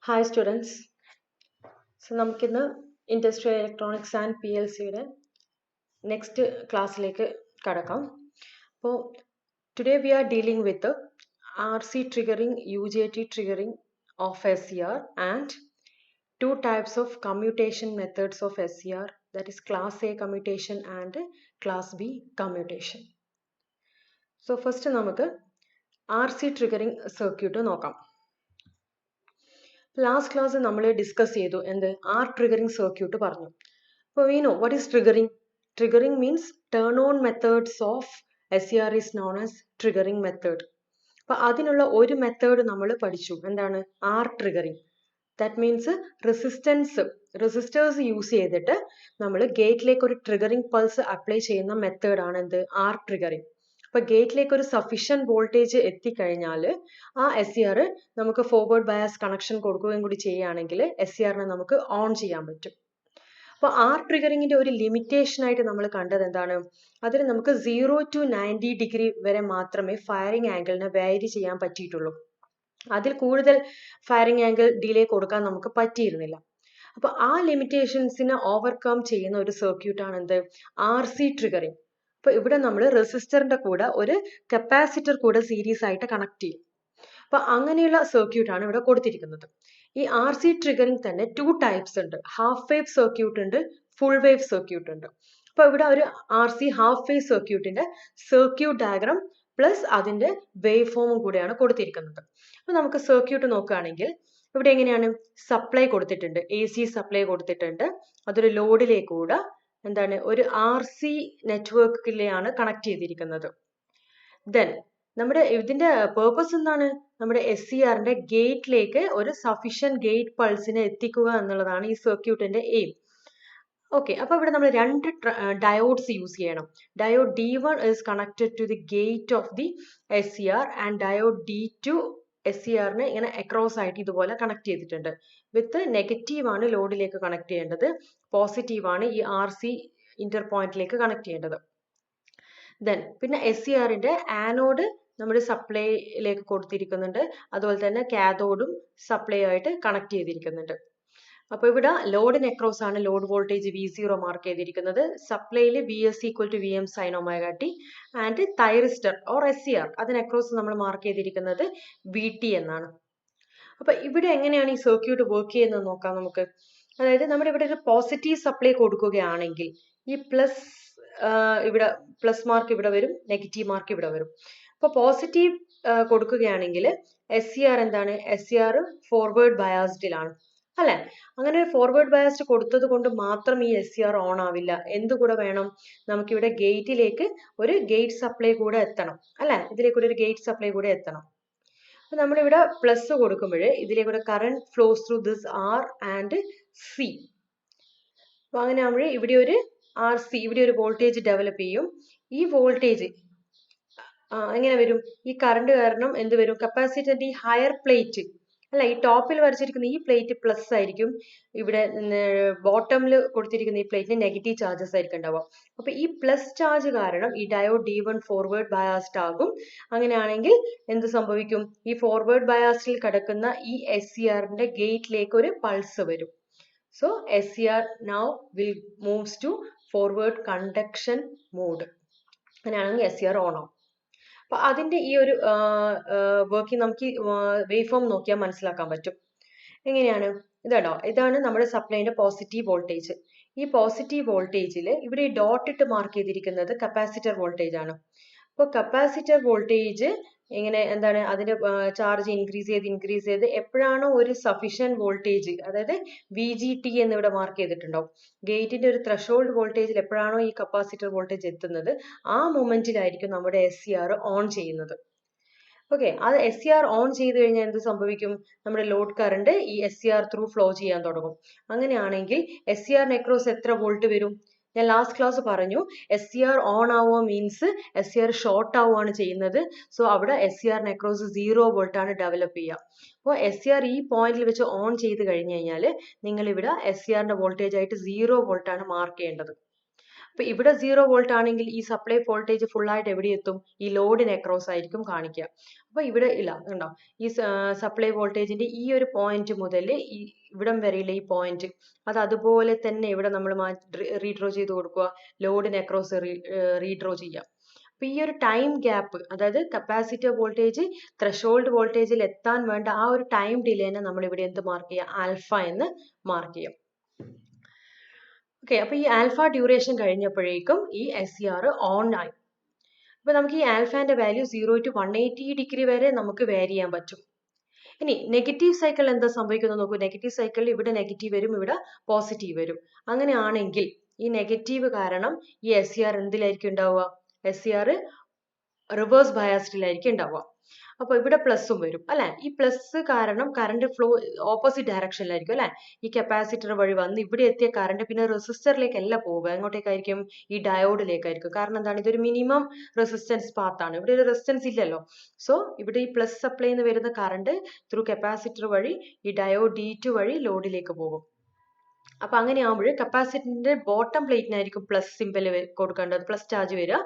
Hi students. So നമുക്കിന്ന് industrial electronics and PLCയുടെ next ക്ലാസ്സിലേക്ക് കടക്കാം. അപ്പോൾ today we are dealing with RC triggering, UJT triggering of SCR and two types of commutation methods of SCR, that is class A commutation and class B commutation. So first നമുക്ക് RC triggering circuit നോക്കാം. Last class നമ്മൾ discuss ചെയ്തു എന്ത് R triggering circuit പറഞ്ഞു. അപ്പോൾ we know what is triggering. Triggering means turn on methods of SCR is known as triggering method. അപ്പോൾ അതിനുള്ള ഒരു മെത്തേഡ് നമ്മൾ പഠിച്ചു, എന്താണ് R triggering. That means resistors use ചെയ്തിട്ട് നമ്മൾ ഗേറ്റിലേക്ക് ഒരു ട്രിഗറിംഗ് പൾസ് അപ്ലൈ ചെയ്യുന്ന മെത്തേഡാണ് എന്ത് ആർ ട്രിഗറിംഗ്. അപ്പൊ ഗേറ്റിലേക്ക് ഒരു സഫീഷ്യന്റ് വോൾട്ടേജ് എത്തിക്കഴിഞ്ഞാൽ ആ SCR നമുക്ക് ഫോർവേഡ് ബയാസ് കണക്ഷൻ കൊടുക്കുകയും കൂടി ചെയ്യുകയാണെങ്കിൽ SCRനെ നമുക്ക് ഓൺ ചെയ്യാൻ പറ്റും. അപ്പോൾ ആർ ട്രിഗറിങ്ങിന്റെ ഒരു ലിമിറ്റേഷൻ ആയിട്ട് നമ്മൾ കണ്ടത് എന്താണ്, അതിൽ നമുക്ക് 0 to 90 ഡിഗ്രി വരെ മാത്രമേ ഫയറിംഗ് ആംഗിളിനെ വേരി ചെയ്യാൻ പറ്റിയിട്ടുള്ളൂ. അതിൽ കൂടുതൽ ഫയറിംഗ് ആംഗിൾ ഡിലേ കൊടുക്കാൻ നമുക്ക് പറ്റിയിരുന്നില്ല. അപ്പൊ ആ ലിമിറ്റേഷൻസിനെ ഓവർകം ചെയ്യുന്ന ഒരു സർക്യൂട്ടാണ് എന്ത് RC ട്രിഗറിംഗ്. അപ്പൊ ഇവിടെ നമ്മൾ റെസിസ്റ്ററിന്റെ കൂടെ ഒരു കപ്പാസിറ്റർ കൂടെ സീരീസ് ആയിട്ട് കണക്ട് ചെയ്യും. അപ്പൊ അങ്ങനെയുള്ള സർക്യൂട്ടാണ് ഇവിടെ കൊടുത്തിരിക്കുന്നത്. ഈ RC ട്രിഗറിംഗ് തന്നെ 2 ടൈപ്സ് ഉണ്ട്. ഹാഫ് വേവ് സർക്യൂട്ട് ഉണ്ട്, ഫുൾ വേവ് സർക്യൂട്ട് ഉണ്ട്. അപ്പൊ ഇവിടെ ഒരു RC ഹാഫ് വേവ് സർക്യൂട്ടിന്റെ സർക്യൂട്ട് ഡയഗ്രാം പ്ലസ് അതിന്റെ വേവ് ഫോമും കൂടെയാണ് കൊടുത്തിരിക്കുന്നത്. അപ്പൊ നമുക്ക് സർക്യൂട്ട് നോക്കുകയാണെങ്കിൽ ഇവിടെ എങ്ങനെയാണ് സപ്ലൈ കൊടുത്തിട്ടുണ്ട്, AC സപ്ലൈ കൊടുത്തിട്ടുണ്ട്. അതൊരു ലോഡിലേക്കൂടെ എന്താണ് ഒരു RC നെറ്റ്വർക്കിലെയാണ് കണക്ട് ചെയ്തിരിക്കുന്നത്. ദെൻ നമ്മുടെ ഇതിന്റെ പേർപ്പസ് എന്താണ്, നമ്മുടെ SCRന്റെ ഗേറ്റിലേക്ക് ഒരു സഫീഷ്യന്റ് ഗേറ്റ് പൾസിനെ എത്തിക്കുക എന്നുള്ളതാണ് ഈ സർക്യൂട്ടിന്റെ എയിം. ഓക്കെ, അപ്പൊ ഇവിടെ നമ്മൾ രണ്ട് ഡയോഡ്സ് യൂസ് ചെയ്യണം. Diode D1 is connected to the gate of the SCR and diode D2 SCRനെ ഇങ്ങനെ അക്രോസ് ആയിട്ട് ഇതുപോലെ കണക്ട് ചെയ്തിട്ടുണ്ട്. വിത്ത് നെഗറ്റീവ് ആണ് ലോഡിലേക്ക് കണക്ട് ചെയ്യേണ്ടത്, പോസിറ്റീവ് ആണ് ഈ RC ഇന്റർ പോയിന്റിലേക്ക് കണക്ട് ചെയ്യേണ്ടത്. ദെൻ പിന്നെ SCRന്റെ ആനോഡ് നമ്മുടെ സപ്ലൈയിലേക്ക് കൊടുത്തിരിക്കുന്നുണ്ട്, അതുപോലെ തന്നെ കാഥോഡും സപ്ലൈ ആയിട്ട് കണക്ട് ചെയ്തിരിക്കുന്നുണ്ട്. അപ്പൊ ഇവിടെ ലോഡിന് അക്രോസ് ആണ് ലോഡ് വോൾട്ടേജ് V0 മാർക്ക് ചെയ്തിരിക്കുന്നത്. സപ്ലൈയിൽ VS equal to VM sine omega t and thyristor or SCR അതിന് അക്രോസ് നമ്മൾ മാർക്ക് ചെയ്തിരിക്കുന്നത് VT എന്നാണ്. അപ്പൊ ഇവിടെ എങ്ങനെയാണ് ഈ സർക്യൂട്ട് വർക്ക് ചെയ്യുന്നത് നോക്കാം നമുക്ക്. അതായത് നമ്മുടെ ഇവിടെ ഒരു പോസിറ്റീവ് സപ്ലൈ കൊടുക്കുകയാണെങ്കിൽ ഈ പ്ലസ് ഇവിടെ പ്ലസ് മാർക്ക് ഇവിടെ വരും, നെഗറ്റീവ് മാർക്ക് ഇവിടെ വരും. അപ്പൊ പോസിറ്റീവ് കൊടുക്കുകയാണെങ്കിൽ SCR എന്താണ്, SCR ഫോർവേഡ് ബയാസ്ഡിലാണ് അല്ലെ. അങ്ങനെ ഫോർവേഡ് ബയാസ്ഡ് കൊടുത്തത് കൊണ്ട് മാത്രം ഈ SCR ഓൺ ആവില്ല. എന്തുകൂടെ വേണം, നമുക്കിവിടെ ഗേറ്റിലേക്ക് ഒരു ഗേറ്റ് സപ്ലൈ കൂടെ എത്തണം അല്ലെ, ഇതിലേക്കൂടെ ഒരു ഗേറ്റ് സപ്ലൈ കൂടെ എത്തണം. അപ്പൊ നമ്മളിവിടെ പ്ലസ് കൊടുക്കുമ്പോൾ ഇതിലേക്കൂടെ current flows through this R and C. അപ്പൊ അങ്ങനെ ആകുമ്പോൾ ഇവിടെ ഒരു RC, ഇവിടെ ഒരു വോൾട്ടേജ് ഡെവലപ്പ് ചെയ്യും. ഈ വോൾട്ടേജ് എങ്ങനെ വരും, ഈ കറണ്ട് കാരണം എന്ത് വരും, കപ്പാസിറ്ററിന്റെ ഈ ഹയർ പ്ലേറ്റ് അല്ല, ഈ ടോപ്പിൽ വരച്ചിരിക്കുന്ന ഈ പ്ലേറ്റ് പ്ലസ് ആയിരിക്കും, ഇവിടെ ബോട്ടമിൽ കൊടുത്തിരിക്കുന്ന ഈ പ്ലേറ്റിന് നെഗറ്റീവ് ചാർജസ് ആയിരിക്കും ഉണ്ടാവുക. അപ്പൊ ഈ പ്ലസ് ചാർജ് കാരണം ഈ ഡയോഡ് D1 ഫോർവേഡ് ബയാസ്ഡ് ആകും. അങ്ങനെയാണെങ്കിൽ എന്ത് സംഭവിക്കും, ഈ ഫോർവേഡ് ബയാസ്ഡിൽ കിടക്കുന്ന ഈ SCRന്റെ ഗേറ്റിലേക്ക് ഒരു പൾസ് വരും. So SCR now will moves to forward conduction mode. അങ്ങനെയാണെങ്കിൽ SCR ഓൺ ആവും. അപ്പൊ അതിന്റെ ഈ ഒരു വർക്കിംഗ് നമുക്ക് വേവ് ഫോം നോക്കിയാൽ മനസ്സിലാക്കാൻ പറ്റും. എങ്ങനെയാണ്, ഇതാണോ, ഇതാണ് നമ്മുടെ സപ്ലൈന്റെ പോസിറ്റീവ് വോൾട്ടേജ്. ഈ പോസിറ്റീവ് വോൾട്ടേജിൽ ഇവിടെ ഈ ഡോട്ട് ഇട്ട് മാർക്ക് ചെയ്തിരിക്കുന്നത് കപ്പാസിറ്റർ വോൾട്ടേജ് ആണ്. അപ്പോൾ കപ്പാസിറ്റർ വോൾട്ടേജ് ഇങ്ങനെ എന്താണ്, അതിന്റെ ചാർജ് ഇൻക്രീസ് ചെയ്ത് എപ്പോഴാണോ ഒരു സഫീഷ്യന്റ് വോൾട്ടേജ്, അതായത് VGT എന്നിവിടെ മാർക്ക് ചെയ്തിട്ടുണ്ടാവും, ഗേറ്റിന്റെ ഒരു ത്രഷോൾഡ് വോൾട്ടേജിൽ എപ്പോഴാണോ ഈ കപ്പാസിറ്റർ വോൾട്ടേജ് എത്തുന്നത് ആ മൊമെന്റിലായിരിക്കും നമ്മുടെ SCR ഓൺ ചെയ്യുന്നത്. ഓക്കെ, അത് SCR ഓൺ ചെയ്ത് കഴിഞ്ഞാൽ എന്ത് സംഭവിക്കും, നമ്മുടെ ലോഡ് കറണ്ട് ഈ SCR ത്രൂ ഫ്ലോ ചെയ്യാൻ തുടങ്ങും. അങ്ങനെയാണെങ്കിൽ SCR നെക്രോസ് എത്ര വോൾട്ട് വരും, ഞാൻ ലാസ്റ്റ് ക്ലാസ് പറഞ്ഞു SCR ഓൺ ആവുക മീൻസ് SCR ഷോർട്ട് ആവുകയാണ് ചെയ്യുന്നത്. സോ അവിടെ SCR നെക്രോസ് 0 വോൾട്ട് ആണ് ഡെവലപ്പ് ചെയ്യുക. അപ്പോൾ SCR ഈ പോയിന്റിൽ വെച്ച് ഓൺ ചെയ്ത് കഴിഞ്ഞു കഴിഞ്ഞാൽ നിങ്ങൾ ഇവിടെ SCRന്റെ വോൾട്ടേജ് ആയിട്ട് 0 വോൾട്ട് ആണ് മാർക്ക് ചെയ്യേണ്ടത്. അപ്പോൾ ഇവിടെ 0 വോൾട്ട് ആണെങ്കിൽ ഈ സപ്ലൈ വോൾട്ടേജ് ഫുള്ളായിട്ട് എവിടെ എത്തും? ഈ ലോഡിന് അക്രോസ് ആയിരിക്കും കാണിക്കുക. അപ്പോൾ ഇവിടെ ഇല്ല, കണ്ടോ, ഈ സപ്ലൈ വോൾട്ടേജിന്റെ ഈ ഒരു പോയിന്റ് മുതൽ ഈ ഇവിടം വരെയുള്ള ഈ പോയിന്റ് അത് അതുപോലെ തന്നെ ഇവിടെ നമ്മൾ റീഡ്രോ ചെയ്ത് കൊടുക്കുക, ലോഡിന് അക്രോസ് റീഡ്രോ ചെയ്യാം. അപ്പൊ ഈ ഒരു ടൈം ഗ്യാപ്പ്, അതായത് കപ്പാസിറ്റർ വോൾട്ടേജ് ത്രെഷോൾഡ് വോൾട്ടേജിൽ എത്താൻ വേണ്ട ആ ഒരു ടൈം ഡിലേനെ നമ്മൾ ഇവിടെ എന്ത് മാർക്ക് ചെയ്യാം? ആൽഫ എന്ന് മാർക്ക് ചെയ്യാം. ഓക്കെ, അപ്പൊ ഈ ആൽഫ ഡ്യൂറേഷൻ കഴിഞ്ഞപ്പോഴേക്കും ഈ SCR ഓൺ ആയി. അപ്പൊ നമുക്ക് ഈ ആൽഫാന്റെ വാല്യൂ 0 to 180 ഡിഗ്രി വരെ നമുക്ക് വേരി ചെയ്യാൻ പറ്റും. ഇനി നെഗറ്റീവ് സൈക്കിൾ എന്താ സംഭവിക്കുന്നത് നോക്കൂ. നെഗറ്റീവ് സൈക്കിളിൽ ഇവിടെ നെഗറ്റീവ് വരും, ഇവിടെ പോസിറ്റീവ് വരും. അങ്ങനെയാണെങ്കിൽ ഈ നെഗറ്റീവ് കാരണം ഈ SCR എന്തിലായിരിക്കും ഉണ്ടാവുക? SCR റിവേഴ്സ് ബയാസ്ഡിലായിരിക്കും ഉണ്ടാവുക. അപ്പോൾ ഇവിടെ പ്ലസും വരും അല്ലെ. ഈ പ്ലസ് കാരണം കറണ്ട് ഫ്ലോ ഓപ്പോസിറ്റ് ഡയറക്ഷനിലായിരിക്കും അല്ലെ. ഈ കപ്പാസിറ്റർ വഴി വന്ന് ഇവിടെ എത്തിയ കറണ്ട് പിന്നെ റെസിസ്റ്ററിലേക്കല്ല പോവുക, എങ്ങോട്ടേക്കായിരിക്കും? ഈ ഡയോഡിലേക്കായിരിക്കും. കാരണം എന്താണ്? ഇതൊരു മിനിമം റെസിസ്റ്റൻസ് പാത്താണ്, ഇവിടെ ഒരു റെസിസ്റ്റൻസ് ഇല്ലല്ലോ. സോ ഇവിടെ ഈ പ്ലസ് സപ്ലൈ നിന്ന് വരുന്ന കറണ്ട് ത്രൂ കപ്പാസിറ്റർ വഴി ഈ ഡയോഡ് D2 വഴി ലോഡിലേക്ക് പോകും. അപ്പൊ അങ്ങനെ ആകുമ്പോൾ കപ്പാസിറ്ററിന്റെ ബോട്ടം പ്ലേറ്റിനായിരിക്കും പ്ലസ് സിമ്പൽ കൊടുക്കേണ്ടത്, പ്ലസ് ചാർജ് വരിക.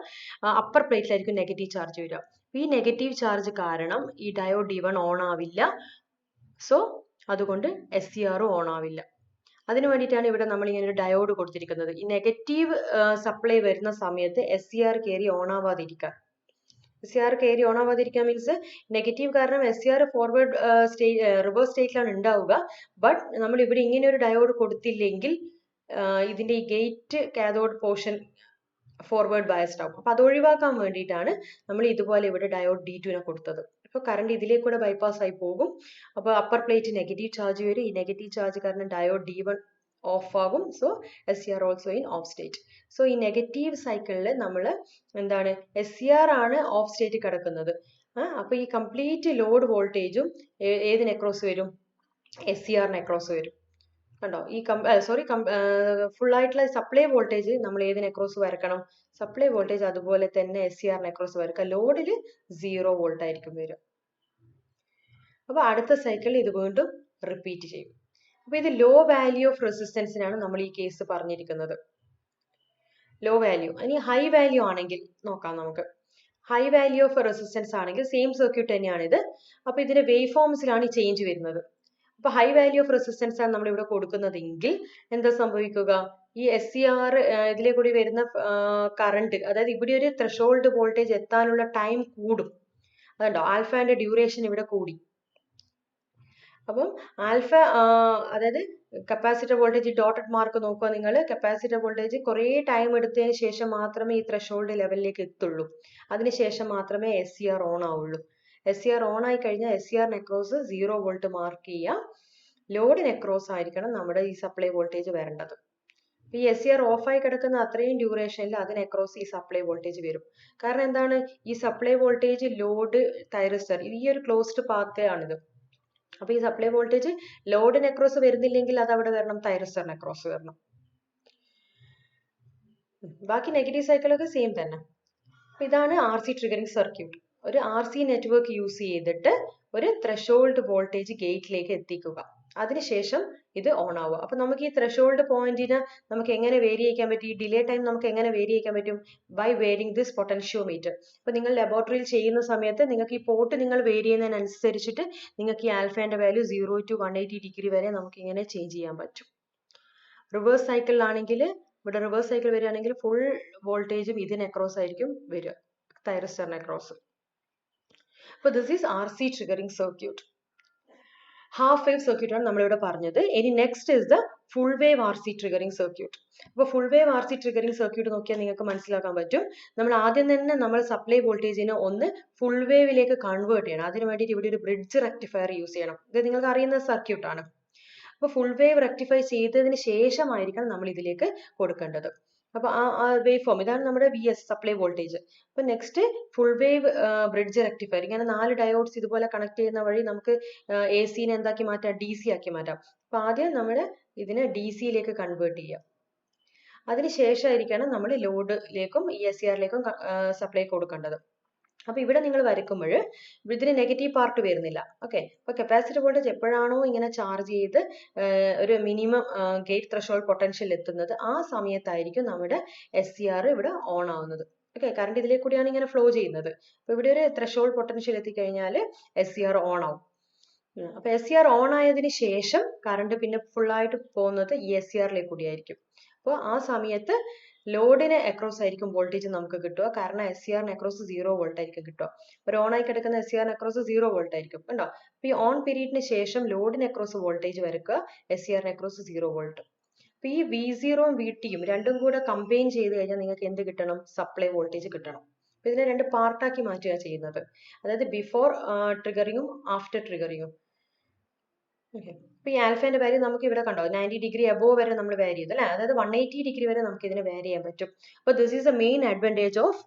അപ്പർ പ്ലേറ്റിലായിരിക്കും നെഗറ്റീവ് ചാർജ് വരിക. ഈ നെഗറ്റീവ് ചാർജ് കാരണം ഈ ഡയോഡ് D1 ഓൺ ആവില്ല. സോ അതുകൊണ്ട് SCR ഓൺ ആവില്ല. അതിനു വേണ്ടിയിട്ടാണ് ഇവിടെ നമ്മൾ ഇങ്ങനെ ഒരു ഡയോഡ് കൊടുത്തിരിക്കുന്നത്. ഈ നെഗറ്റീവ് സപ്ലൈ വരുന്ന സമയത്ത് SCR കയറി ഓൺ ആവാതിരിക്കാൻ. SCR കയറി ഓൺ ആവാതിരിക്കാൻ മീൻസ് നെഗറ്റീവ് കാരണം SCR ഫോർവേഡ് റിവേഴ്സ് സ്റ്റേറ്റിലാണ് ഉണ്ടാവുക. ബട്ട് നമ്മൾ ഇവിടെ ഇങ്ങനെ ഒരു ഡയോഡ് കൊടുത്തില്ലെങ്കിൽ ഇതിന്റെ ഈ gate cathode portion forward biased ആവും. അപ്പൊ അത് ഒഴിവാക്കാൻ വേണ്ടിയിട്ടാണ് നമ്മൾ ഇതുപോലെ ഇവിടെ ഡയോഡ് D2 കൊടുത്തത്. അപ്പോൾ കറണ്ട് ഇതിലേക്കൂടെ ബൈപ്പാസ് ആയി പോകും. അപ്പോൾ അപ്പർ പ്ലേറ്റ് നെഗറ്റീവ് ചാർജ് വരും. ഈ നെഗറ്റീവ് ചാർജ് കാരണം ഡയോഡ് D1 ഓഫ് ആകും. So SCR also in of state. So ഈ നെഗറ്റീവ് സൈക്കിളിൽ നമ്മൾ എന്താണ്, SCR ആണ് ഓഫ് സ്റ്റേറ്റ് കിടക്കുന്നത്. അപ്പൊ ഈ കംപ്ലീറ്റ് ലോഡ് വോൾട്ടേജും ഏതിന് അക്രോസ് വരും? SCRന് അക്രോസ് വരും. കണ്ടോ, ഈ ഫുൾ ആയിട്ടുള്ള സപ്ലൈ വോൾട്ടേജ് നമ്മൾ ഏതിന് അക്രോസ് വരക്കണം? സപ്ലൈ വോൾട്ടേജ് അതുപോലെ തന്നെ SCRന് അക്രോസ് വരക്കുക. ലോഡിൽ 0 വോൾട്ട് ആയിരിക്കും വരിക. അപ്പൊ അടുത്ത സൈക്കിളിൽ ഇത് വീണ്ടും റിപ്പീറ്റ് ചെയ്യും. അപ്പൊ ഇത് ലോ വാല്യൂ ഓഫ് റെസിസ്റ്റൻസിനാണ് നമ്മൾ ഈ കേസ് പറഞ്ഞിരിക്കുന്നത്. Low value. ഇനി ഹൈ വാല്യൂ ആണെങ്കിൽ നോക്കാം നമുക്ക്. ഹൈ വാല്യൂ ഓഫ് റെസിസ്റ്റൻസ് ആണെങ്കിൽ സെയിം സർക്യൂട്ട് തന്നെയാണ് ഇത്. അപ്പൊ ഇതിന്റെ വേവ് ഫോംസിലാണ് ഈ ചേഞ്ച് വരുന്നത്. അപ്പൊ ഹൈ വാല്യൂ ഓഫ് റെസിസ്റ്റൻസ് ആണ് നമ്മൾ ഇവിടെ കൊടുക്കുന്നതെങ്കിൽ എന്താ സംഭവിക്കുക? ഈ SCR ഇതിലെ കൂടി വരുന്ന കറണ്ട്, അതായത് ഇവിടെ ഒരു ത്രെഷോൾഡ് വോൾട്ടേജ് എത്താനുള്ള ടൈം കൂടും. അതുണ്ടോ, ആൽഫാന്റെ ഡ്യൂറേഷൻ ഇവിടെ കൂടി. അപ്പം ആൽഫ അതായത് കപ്പാസിറ്റർ വോൾട്ടേജ് ഡോട്ടഡ് മാർക്ക് നോക്കുക നിങ്ങൾ. കപ്പാസിറ്റർ വോൾട്ടേജ് കുറേ ടൈം എടുത്തതിന് ശേഷം മാത്രമേ ഈ ത്രെഷോൾഡ് ലെവലിലേക്ക് എത്തുള്ളൂ. അതിനുശേഷം മാത്രമേ SCR ഓൺ ആവുള്ളൂ. SCR ഓൺ ആയി കഴിഞ്ഞാൽ SCRന് അക്രോസ് 0 വോൾട്ട് മാർക്ക് ചെയ്യാം. ലോഡിന് അക്രോസ് ആയിരിക്കണം നമ്മുടെ ഈ സപ്ലൈ വോൾട്ടേജ് വരേണ്ടത്. ഈ SCR ഓഫായി കിടക്കുന്ന അത്രയും ഡ്യൂറേഷനിൽ അതിന് അക്രോസ് ഈ സപ്ലൈ വോൾട്ടേജ് വരും. കാരണം എന്താണ്? ഈ സപ്ലൈ വോൾട്ടേജ് ലോഡ് തൈറിസ്റ്റർ ഈ ഒരു ക്ലോസ്ഡ് പാത്ത് ആണിത്. അപ്പൊ ഈ സപ്ലൈ വോൾട്ടേജ് ലോഡിന് അക്രോസ് വരുന്നില്ലെങ്കിൽ അത് അവിടെ വരണം, തൈറിസ്റ്ററിന് അക്രോസ് വരണം. ബാക്കി നെഗറ്റീവ് സൈക്കിളൊക്കെ സെയിം തന്നെ. ഇതാണ് RC ട്രിഗറിംഗ് സർക്യൂട്ട്. ഒരു RC നെറ്റ്വർക്ക് യൂസ് ചെയ്തിട്ട് ഒരു ത്രെഷോൾഡ് വോൾട്ടേജ് ഗേറ്റിലേക്ക് എത്തിക്കുക. അതിനുശേഷം ഇത് ഓൺ ആവുക. അപ്പൊ നമുക്ക് ഈ ത്രെഷോൾഡ് പോയിന്റിന് നമുക്ക് എങ്ങനെ വേരി ചെയ്യിക്കാൻ പറ്റും? ഈ ഡിലേ ടൈം നമുക്ക് എങ്ങനെ വേരി ചെയ്യിക്കാൻ പറ്റും? By varying this potentiometer. അപ്പൊ നിങ്ങൾ ലബോറട്ടറിയിൽ ചെയ്യുന്ന സമയത്ത് നിങ്ങൾക്ക് ഈ പോർട്ട് നിങ്ങൾ വേരി ചെയ്യുന്നതിനനുസരിച്ചിട്ട് നിങ്ങൾക്ക് ഈ ആൽഫാന്റെ വാല്യൂ 0 to 180 ഡിഗ്രി വരെ നമുക്ക് ഇങ്ങനെ ചേഞ്ച് ചെയ്യാൻ പറ്റും. റിവേഴ്സ് സൈക്കിളിലാണെങ്കിൽ ഇവിടെ റിവേഴ്സ് സൈക്കിൾ വരികയാണെങ്കിൽ ഫുൾ വോൾട്ടേജും ഇതിന് അക്രോസ് ആയിരിക്കും വരിക, തൈറിസ്റ്ററിന് അക്രോസ്. അപ്പോൾ this is RC triggering circuit. Half wave circuit ആണ് നമ്മളിവിടെ പറഞ്ഞത്. ഇനി next is the full wave RC triggering circuit. അപ്പോൾ full wave RC triggering circuit നോക്കിയാൽ നിങ്ങൾക്ക് മനസ്സിലാക്കാൻ പറ്റും. നമ്മൾ ആദ്യം തന്നെ നമ്മൾ സപ്ലൈ വോൾട്ടേജിനെ ഒന്ന് ഫുൾ വേവിലേക്ക് കൺവേർട്ട് ചെയ്യണം. അതിന് വേണ്ടിയിട്ട് ഇവിടെ ഒരു ബ്രിഡ്ജ് റെക്ടിഫയർ യൂസ് ചെയ്യണം. ഇത് നിങ്ങൾക്ക് അറിയുന്ന സർക്യൂട്ടാണ്. അപ്പോൾ ഫുൾ വേവ് റെക്ടിഫൈ ചെയ്തതിന് ശേഷമായിരിക്കണം നമ്മൾ ഇതിലേക്ക് കൊടുക്കേണ്ടത്. അപ്പോൾ ആ വേവ് ഫോം ഇതാണ് നമ്മുടെ VS സപ്ലൈ വോൾട്ടേജ്. അപ്പോൾ next full wave bridge rectifier. ഇങ്ങനെ 4 ഡയോഡ്സ് ഇതുപോലെ കണക്ട് ചെയ്യുന്ന വഴി നമുക്ക് AC-നെ എന്താക്കി മാറ്റാം? DC ആക്കി മാറ്റാം. അപ്പോൾ ആദ്യം നമ്മൾ ഇതിനെ DC-യിലേക്ക് കൺവേർട്ട് ചെയ്യാം. അതിനുശേഷമായിരിക്കണം നമ്മൾ ലോഡിലേക്കും SCR-ലേക്കും സപ്ലൈ കൊടുക്കേണ്ടത്. അപ്പോൾ ഇവിടെ നിങ്ങൾ വരയ്ക്കുമ്പോൾ ഇതിന് നെഗറ്റീവ് പാർട്ട് വരുന്നില്ല. ഓക്കെ, അപ്പോൾ കപ്പാസിറ്റർ വോൾട്ടേജ് എപ്പോഴാണോ ഇങ്ങനെ ചാർജ് ചെയ്ത് ഒരു മിനിമം ഗേറ്റ് ത്രഷോൾഡ് പൊട്ടൻഷ്യൽ എത്തുന്നത്, ആ സമയത്തായിരിക്കും നമ്മുടെ SCR ഇവിടെ ഓൺ ആവുന്നത്. ഓക്കെ, കറണ്ട് ഇതിലേക്ക് കൂടിയാണ് ഇങ്ങനെ ഫ്ലോ ചെയ്യുന്നത്. അപ്പോൾ ഇവിടെ ഒരു ത്രഷോൾഡ് പൊട്ടൻഷ്യൽ എത്തിക്കഴിഞ്ഞാൽ SCR ഓൺ ആവും. അപ്പോൾ SCR ഓൺ ആയതിനു ശേഷം കറണ്ട് പിന്നെ ഫുള്ളായിട്ട് പോകുന്നത് ഈ SCRലേക്ക് കൂടിയായിരിക്കും. അപ്പോൾ ആ സമയത്ത് ലോഡിന് അക്രോസ് ആയിരിക്കും വോൾട്ടേജ് നമുക്ക് കിട്ടുക. കാരണം SCRന് അക്രോസ് 0 വോൾട്ട് ആയിരിക്കും കിട്ടുക. ഒരു ഓൺ ആയി കിടക്കുന്ന SCRന് അക്രോസ് 0 വോൾട്ട് ആയിരിക്കും. കണ്ടോ? അപ്പോൾ ഈ ഓൺ പീരീഡിന് ശേഷം ലോഡിന് അക്രോസ് വോൾട്ടേജ് വരക്കുക, SCRന് അക്രോസ് 0 വോൾട്ട്. അപ്പോൾ ഈ V0 ഉം VTയും രണ്ടും കൂടെ കമ്പൈൻ ചെയ്ത് കഴിഞ്ഞാൽ നിങ്ങൾക്ക് എന്ത് കിട്ടണം? സപ്ലൈ വോൾട്ടേജ് കിട്ടണം. അപ്പോൾ ഇതിനെ രണ്ട് പാർട്ടാക്കി മാറ്റുക ചെയ്യുന്നത്. അതായത് ബിഫോർ ട്രിഗറിങ്ങും ആഫ്റ്റർ ട്രിഗറിങ്ങും. ഓക്കെ, അപ്പോൾ ഈ ആൽഫേന്റെ വാല്യൂ നമുക്ക് ഇവിടെ കണ്ടോ 90 ഡിഗ്രി അബോവ് വരെ നമ്മൾ വാരി ചെയ്തു അല്ലേ. അതായത് 180 ഡിഗ്രി വരെ നമുക്ക് ഇതിനെ വാരി ചെയ്യാൻ പറ്റും. അപ്പോൾ this is the main advantage of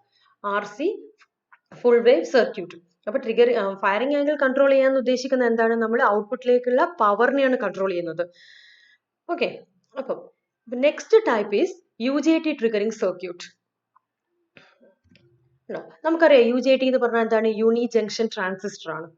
RC full wave circuit. അപ്പോൾ ഫയറിംഗ് ആംഗിൾ കൺട്രോൾ ചെയ്യാൻ ഉദ്ദേശിക്കുന്നത് എന്താണ്? നമ്മൾ ഔട്ട്പുട്ടിലേക്കുള്ള പവറിനെയാണ് കൺട്രോൾ ചെയ്യുന്നത്. ഓക്കെ, അപ്പം next type is UJT triggering circuit. നമുക്കറിയാം UJT എന്ന് പറഞ്ഞാൽ എന്താണ്? യൂണി ജംഗ്ഷൻ ട്രാൻസിസ്റ്റർ ആണ്.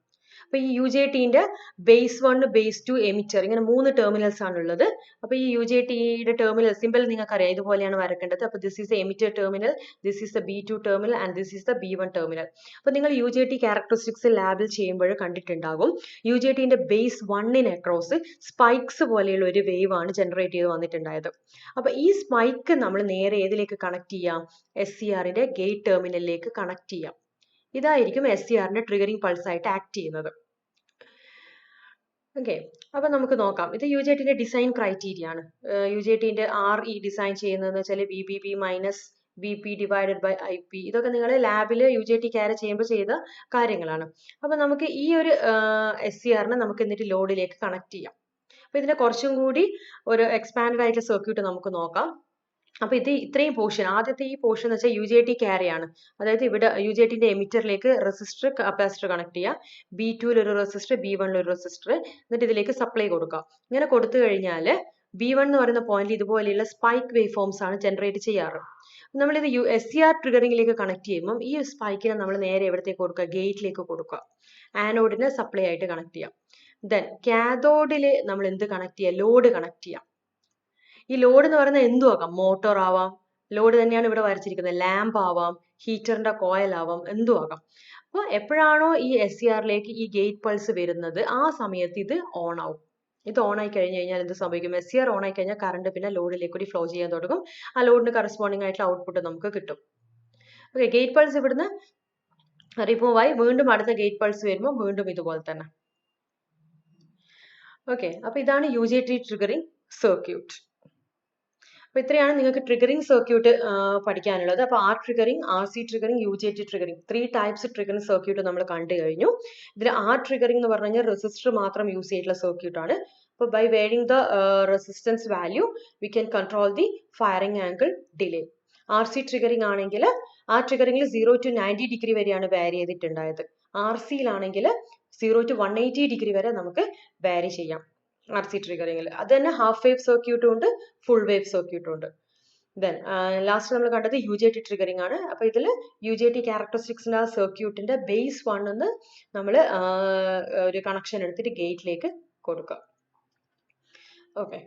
അപ്പോൾ ഈ UJTന്റെ ബേസ് 1, ബേസ് 2, എമിറ്റർ, ഇങ്ങനെ 3 ടെർമിനൽസ് ആണുള്ളത്. അപ്പോൾ ഈ UJTയുടെ ടെർമിനൽ സിമ്പിൾ നിങ്ങൾക്കറിയാം, ഇതുപോലെയാണ് വരക്കേണ്ടത്. അപ്പോൾ this is the emitter terminal, this is the B2 terminal and this is the B1 terminal. അപ്പോൾ നിങ്ങൾ UJT ക്യാരക്ടറിസ്റ്റിക്സ് ലാബിൽ ചെയ്യുമ്പോൾ കണ്ടിട്ടുണ്ടാകും. UJTന്റെ ബേസ് 1ന് അക്രോസ് സ്പൈക്സ് പോലെയുള്ള ഒരു വേവ് ആണ് ജനറേറ്റ് ചെയ്ത് വന്നിട്ടുണ്ടായത്. അപ്പോൾ ഈ സ്പൈക്ക് നമ്മൾ നേരെ ഏതിലേക്ക് കണക്ട് ചെയ്യാം? SCRന്റെ ഗേറ്റ് ടെർമിനലിലേക്ക് കണക്ട് ചെയ്യാം. ഇതായിരിക്കും SCRന്റെ ട്രിഗറിംഗ് പൾസ് ആയിട്ട് ആക്ട് ചെയ്യുന്നത്. ഓക്കെ, അപ്പൊ നമുക്ക് നോക്കാം. ഇത് UJTന്റെ ഡിസൈൻ ക്രൈറ്റീരിയ ആണ്. UJTന്റെ RE ഡിസൈൻ ചെയ്യുന്നതെന്ന് വെച്ചാൽ VBB minus VP divided by IP. ഇതൊക്കെ നിങ്ങൾ ലാബിൽ UJT ക്യാരി ചെയ്യുമ്പോൾ ചെയ്ത കാര്യങ്ങളാണ്. അപ്പൊ നമുക്ക് ഈ ഒരു SCRനെ നമുക്ക് എന്നിട്ട് ലോഡിലേക്ക് കണക്ട് ചെയ്യാം. അപ്പൊ ഇതിന്റെ കുറച്ചും കൂടി ഒരു എക്സ്പാൻഡ് ആയിട്ടുള്ള സർക്യൂട്ട് നമുക്ക് നോക്കാം. അപ്പൊ ഇത് ഇത്രയും പോർഷൻ, ആദ്യത്തെ ഈ പോർഷൻ എന്ന് വെച്ചാൽ UJT ക്യാരി ആണ്. അതായത് ഇവിടെ UJTന്റെ എമിറ്ററിലേക്ക് റെസിസ്റ്റർ കപ്പാസിറ്റർ കണക്ട് ചെയ്യുക, B2ൽ ഒരു റെസിസ്റ്റർ, B1ൽ ഒരു റെസിസ്റ്റർ, എന്നിട്ട് ഇതിലേക്ക് സപ്ലൈ കൊടുക്കുക. ഇങ്ങനെ കൊടുത്തു കഴിഞ്ഞാൽ B1 എന്ന് പറയുന്ന പോയിന്റിൽ ഇതുപോലെയുള്ള സ്പൈക്ക് വേവ് ഫോംസ് ആണ് ജനറേറ്റ് ചെയ്യാറ്. നമ്മളിത് SCR ട്രിഗറിംഗിലേക്ക് കണക്ട് ചെയ്യുമ്പോൾ ഈ സ്പൈക്കിനെ നമ്മൾ നേരെ എവിടത്തേക്ക് കൊടുക്കുക? ഗേറ്റിലേക്ക് കൊടുക്കുക. ആനോഡിനെ സപ്ലൈ ആയിട്ട് കണക്ട് ചെയ്യാം. ദെൻ കാഥോഡിൽ നമ്മൾ എന്ത് കണക്ട് ചെയ്യുക? ലോഡ് കണക്ട് ചെയ്യാം. ഈ ലോഡ് എന്ന് പറയുന്നത് എന്തും ആകാം. മോട്ടോർ ആവാം, ലോഡ് തന്നെയാണ് ഇവിടെ വരച്ചിരിക്കുന്നത്, ലാമ്പ് ആവാം, ഹീറ്ററിന്റെ കോയിൽ ആവാം, എന്തും ആകാം. അപ്പോൾ എപ്പോഴാണോ ഈ SCRലേക്ക് ഈ ഗേറ്റ് പൾസ് വരുന്നത്, ആ സമയത്ത് ഇത് ഓൺ ആവും. ഇത് ഓൺ ആയി കഴിഞ്ഞ് കഴിഞ്ഞാൽ എന്ത് സംഭവിക്കും? SCR ഓൺ ആയി കഴിഞ്ഞാൽ കറണ്ട് പിന്നെ ലോഡിലേക്ക് കൂടി ഫ്ലോ ചെയ്യാൻ തുടങ്ങും. ആ ലോഡിന് കറസ്പോണ്ടിങ് ആയിട്ടുള്ള ഔട്ട്പുട്ട് നമുക്ക് കിട്ടും. ഓക്കെ, ഗേറ്റ് പൾസ് ഇവിടുന്ന് റിമൂവ് ആയി വീണ്ടും അടുത്ത ഗേറ്റ് പൾസ് വരുമ്പോൾ വീണ്ടും ഇതുപോലെ തന്നെ. ഓക്കെ, അപ്പൊ ഇതാണ് UJT ട്രിഗറിംഗ് സർക്യൂട്ട്. അപ്പോൾ ഇത്രയാണ് നിങ്ങൾക്ക് ട്രിഗറിംഗ് സർക്യൂട്ട് പഠിക്കാനുള്ളത്. അപ്പോൾ R triggering, RC triggering, UJT triggering, 3 types triggering circuit നമ്മൾ കണ്ടു കഴിഞ്ഞു. ഇതിൽ R ട്രിഗറിംഗ് എന്ന് പറഞ്ഞു കഴിഞ്ഞാൽ റെസിസ്റ്റർ മാത്രം യൂസ് ചെയ്തിട്ടുള്ള സർക്യൂട്ട് ആണ്. അപ്പോൾ by varying the resistance value we can control the firing angle delay. RC triggering ആണെങ്കിൽ ആ ട്രിഗറിംഗിൽ 0 to 90 ഡിഗ്രി വരെയാണ് വാരി ചെയ്തിട്ടുണ്ടായത്. RCയിലാണെങ്കിൽ 0 to 180 ഡിഗ്രി വരെ നമുക്ക് വാരി ചെയ്യാം. RC ട്രിഗറിംഗിൽ അത് തന്നെ ഹാഫ് വേവ് സർക്യൂട്ടും ഉണ്ട്, ഫുൾ വേവ് സർക്യൂട്ടും ഉണ്ട്. ദെൻ ലാസ്റ്റ് നമ്മൾ കണ്ടത് UJT ട്രിഗറിംഗ് ആണ്. അപ്പോൾ ഇതിൽ UJT ക്യാരക്ടറിസ്റ്റിക്സിന്റെ ആ സർക്യൂട്ടിന്റെ ബേസ് 1 നമ്മൾ ഒരു കണക്ഷൻ എടുത്തിട്ട് ഗേറ്റിലേക്ക് കൊടുക്കുക. ഓക്കെ,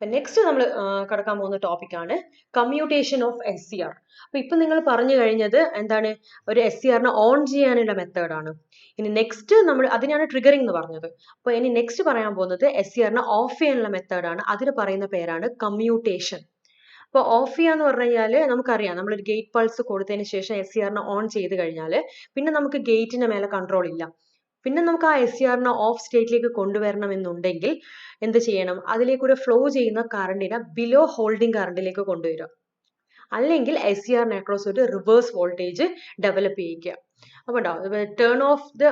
നെക്സ്റ്റ് നമ്മൾ കടക്കാൻ പോകുന്ന ടോപ്പിക്കാണ് കമ്മ്യൂട്ടേഷൻ ഓഫ് SCR. അപ്പോൾ ഇപ്പം നിങ്ങൾ പറഞ്ഞു കഴിഞ്ഞത് എന്താണ്? ഒരു SCRനെ ഓൺ ചെയ്യാനുള്ള മെത്തേഡാണ്. ഇനി നെക്സ്റ്റ് നമ്മൾ അതിനാണ് ട്രിഗറിംഗ് എന്ന് പറഞ്ഞത്. അപ്പോൾ ഇനി നെക്സ്റ്റ് പറയാൻ പോകുന്നത് SCRനെ ഓഫ് ചെയ്യാനുള്ള മെത്തേഡാണ്. അതിന് പറയുന്ന പേരാണ് കമ്മ്യൂട്ടേഷൻ. അപ്പോൾ ഓഫ് ചെയ്യുക എന്ന് പറഞ്ഞു കഴിഞ്ഞാൽ നമുക്കറിയാം, നമ്മളൊരു ഗേറ്റ് പൾസ് കൊടുത്തതിന് ശേഷം SCRനെ ഓൺ ചെയ്ത് കഴിഞ്ഞാൽ പിന്നെ നമുക്ക് ഗേറ്റിന്റെ മേലെ കൺട്രോൾ ഇല്ല. പിന്നെ നമുക്ക് ആ SCRനെ ഓഫ് സ്റ്റേറ്റിലേക്ക് കൊണ്ടുവരണമെന്നുണ്ടെങ്കിൽ എന്ത് ചെയ്യണം? അതിലേക്കൂടെ ഫ്ലോ ചെയ്യുന്ന കറണ്ടിനെ ബിലോ ഹോൾഡിംഗ് കറണ്ടിലേക്ക് കൊണ്ടുവരിക. അല്ലെങ്കിൽ SCRനെ അക്രോസ് ഒരു റിവേഴ്സ് വോൾട്ടേജ് ഡെവലപ്പ് ചെയ്യിക്കുക. അപ്പോൾ turn of the